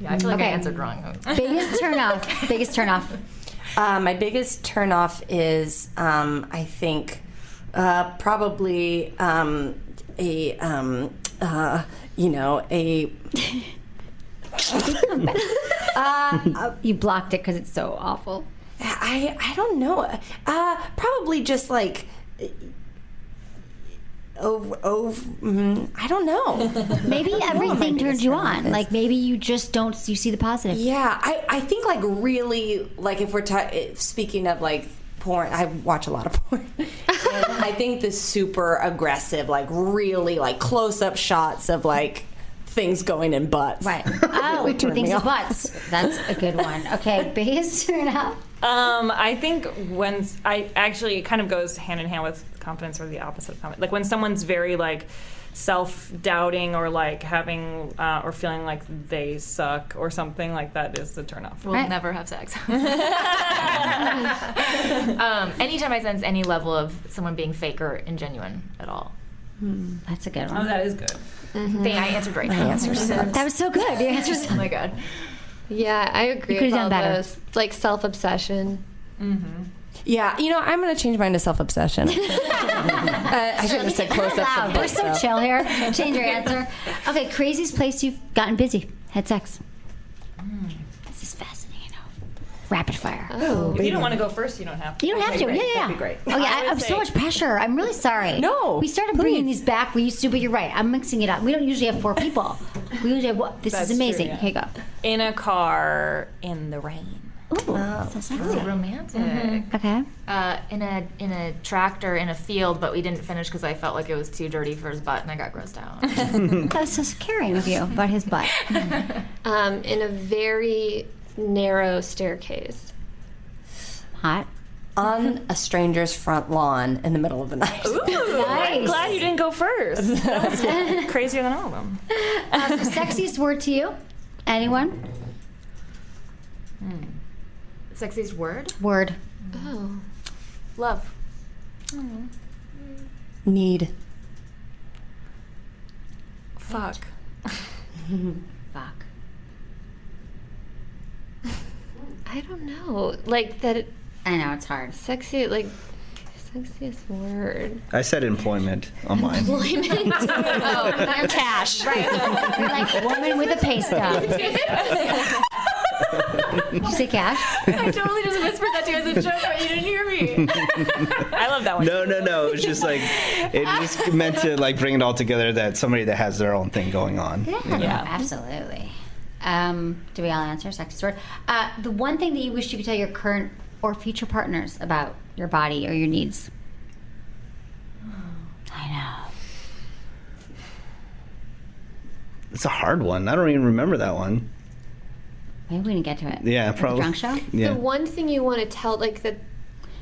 Yeah, I feel like I answered wrong. Biggest turn off. Biggest turn off. My biggest turn off is, I think, probably You blocked it because it's so awful. I don't know. Probably just like. I don't know. Maybe everything turns you on. Like maybe you just don't. You see the positive. Yeah, I think like really like if we're speaking of like porn, I watch a lot of porn. And I think the super aggressive, like really like close up shots of like things going in butts. Right. Oh, things in butts. That's a good one. Okay, biggest turn off. I think when it kind of goes hand in hand with confidence, or the opposite of confidence. Like when someone's very like self-doubting, or like having or feeling like they suck or something, like that is the turnoff. We'll never have sex. Anytime I sense any level of someone being fake or ingenuine at all. That's a good one. Oh, that is good. Mm-hmm. I answered right. That was so good. Your answer. Oh my god. Yeah, I agree. You could with have all done better. those. Like self-obsession. Mm-hmm. Yeah, I'm going to change mine to self-obsession. I shouldn't have said close-up. We're so chill here. Change your answer. Okay, craziest place you've gotten busy, had sex. This is fascinating. Rapid fire. Oh, if you don't want to go first, you don't have to. You don't have to. Great. Yeah. That'd be great. Oh yeah, I have so much pressure. I'm really sorry. No, we started bringing these back. We used to, but you're right. I'm mixing it up. We don't usually have 4 people. We usually have. This is amazing. True, yeah. Okay, go. In a car in the rain. Ooh, so sexy. Ooh, romantic. Mm-hmm. Okay. In a tractor in a field, but we didn't finish because I felt like it was too dirty for his butt, and I got grossed out. That was so caring of you about his butt. In a very narrow staircase. Hot. On a stranger's front lawn in the middle of the night. Ooh, nice. I'm glad you didn't go first. That was crazier than all of them. Sexiest word to you? Anyone? Sexiest word? Word. Oh. Love. Need. Fuck. Fuck. I don't know. Like that. I know it's hard. Sexiest word. I said employment on mine. Employment. Oh, cash. Right. You're like a woman with a pay stub. Did you say cash? I totally just whispered that to you as a joke, but you didn't hear me. I love that one. No. It was just like, it just meant to like bring it all together, that somebody that has their own thing going on. Yeah, absolutely. Do we all answer sexiest word? The one thing that you wish you could tell your current or future partners about your body or your needs. I know. It's a hard one. I don't even remember that one. Maybe we didn't get to it. Yeah, probably. The drunk show? Yeah. The one thing you want to tell, like the.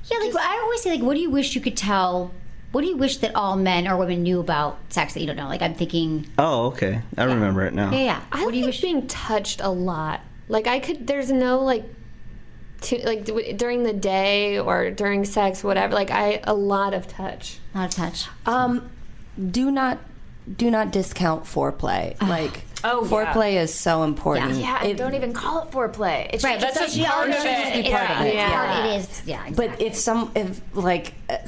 Yeah, like I always say, like, what do you wish you could tell? What do you wish that all men or women knew about sex that you don't know? Like I'm thinking. Oh, okay. I remember it now. Yeah. I like being touched a lot. Like I could. There's no like. During the day or during sex, whatever. Like a lot of touch. A lot of touch. Do not discount foreplay. Like Oh, Foreplay is so important. Yeah, and don't even call it foreplay. It's Right, that's just part of it. It is. Yeah, exactly. But if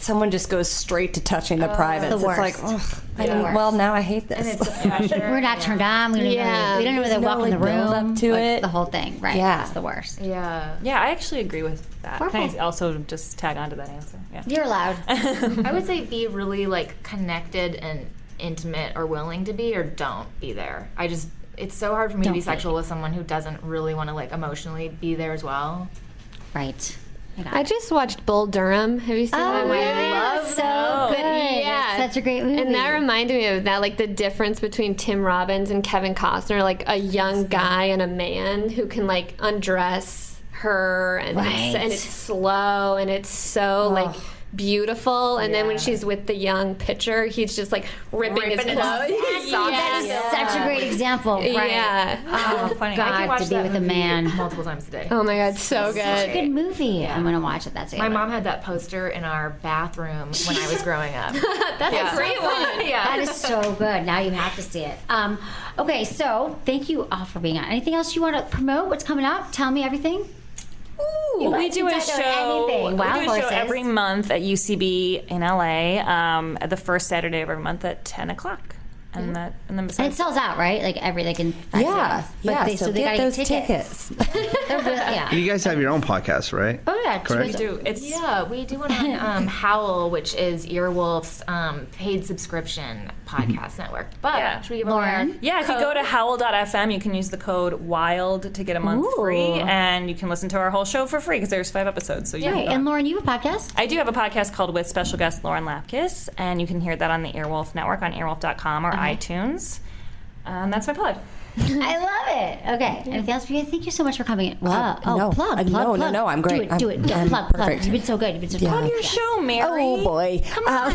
someone just goes straight to touching the privates, the it's like, worst. ugh, well, now I hate this. And it's the pressure. We're not turned on. We don't know where they walk in the room. To it. The whole thing, right? Yeah. It's the worst. Yeah. Yeah, I actually agree with that. Foreplay. Can I also just tag on to that answer? Yeah. You're allowed. I would say be really like connected and intimate or willing to be, or don't be there. It's so hard for me to be sexual with someone who doesn't really want to like emotionally be there as well. Right. I just watched Bull Durham. Have you seen that movie? I love so good. Yeah. It's such a great movie. And that reminded me of that, like the difference between Tim Robbins and Kevin Costner, like a young guy and a man who can like undress her, and it's slow and it's so like beautiful, and then when she's with the young pitcher, he's just like ripping his clothes. That is such a great example. Right? Yeah. Oh, funny. God, to be with a man. Multiple times a day. Oh my God, so good. Such a good movie. I'm gonna watch it. That's it. My mom had that poster in our bathroom when I was growing up. That's a great one. Yeah. That is so good. Now you have to see it. Okay, so thank you all for being on. Anything else you want to promote? What's coming up? Tell me everything. We do a show every month at UCB in LA, at the first Saturday of every month at 10 o'clock. And then And besides it sells out, right? Like in 5 Yeah, days. yeah. But So they get gotta those get tickets. They're really, yeah. You guys have your own podcast, right? Oh yeah, Correct. we do. We do one on Howl, which is Earwolf's paid subscription podcast network. But should we give Lauren? Yeah, if you go to howl.fm, you can use the code WILD to get a month free, and you can listen to our whole show for free because there's 5 episodes. So you Right. And Lauren, you have a podcast? I do have a podcast called With Special Guest Lauren Lapkus, and you can hear that on the Earwolf Network on earwolf.com or iTunes. And that's my plug. I love it. Okay. Anything else for you? Thank you so much for coming in. Wow. no. Plug. No, I'm great. Do it. I'm Plug. perfect. You've been so good. You've been so Yeah. good. Plug your show, Mary. Oh boy. Come on.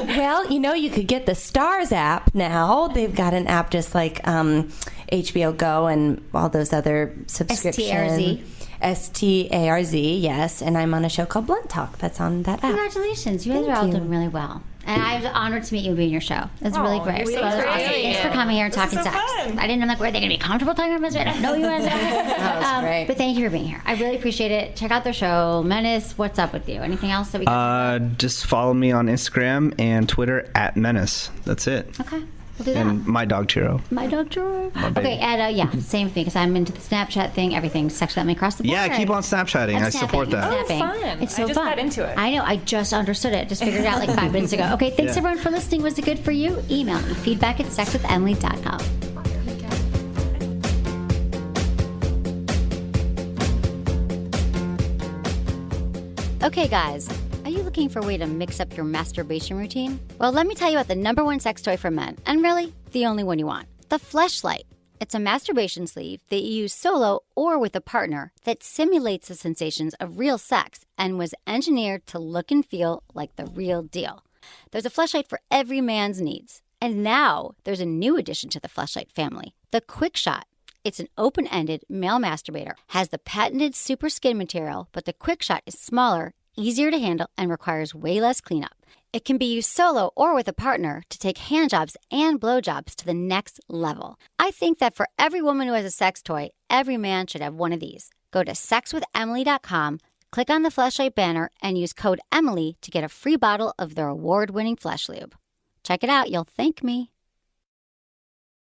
Well, you could get the Stars app now. They've got an app just like HBO Go and all those other subscriptions. STARZ, yes. And I'm on a show called Blunt Talk that's on that app. Congratulations. You guys are all doing really well. And I was honored to meet you and be in your show. It's really great. thanks So that was for awesome. having Thanks for me. coming here and talking so sex. fun. I didn't know, were they going to be comfortable talking about this? I don't know you guys. That was great. But thank you for being here. I really appreciate it. Check out their show, Menace. What's up with you? Anything else that we can Just follow me on Instagram and Twitter at Menace. That's it. Okay. We'll do that. And my dog Chiro. My doctor. baby. Okay, and same thing because I'm into the Snapchat thing. Everything sexually me across the board. Yeah, keep on Snapchatting. I'm I support snapping. that. Snapping. Oh, fun. It's so I just fun. got into it. I know. I just understood it. Just figured it out like 5 minutes ago. Okay, thanks Yeah. everyone for listening. Was it good for you? Email me feedback@sexwithemily.com. Okay, guys. Are you looking for a way to mix up your masturbation routine? Well, let me tell you about the #1 sex toy for men, and really, the only one you want. The Fleshlight. It's a masturbation sleeve that you use solo or with a partner that simulates the sensations of real sex and was engineered to look and feel like the real deal. There's a Fleshlight for every man's needs. And now there's a new addition to the Fleshlight family, the Quick Shot. It's an open-ended male masturbator, has the patented super skin material, but the Quick Shot is smaller, easier to handle, and requires way less cleanup. It can be used solo or with a partner to take handjobs and blowjobs to the next level. I think that for every woman who has a sex toy, every man should have one of these. Go to sexwithemily.com, click on the Fleshlight banner, and use code EMILY to get a free bottle of their award-winning Flesh Lube. Check it out. You'll thank me.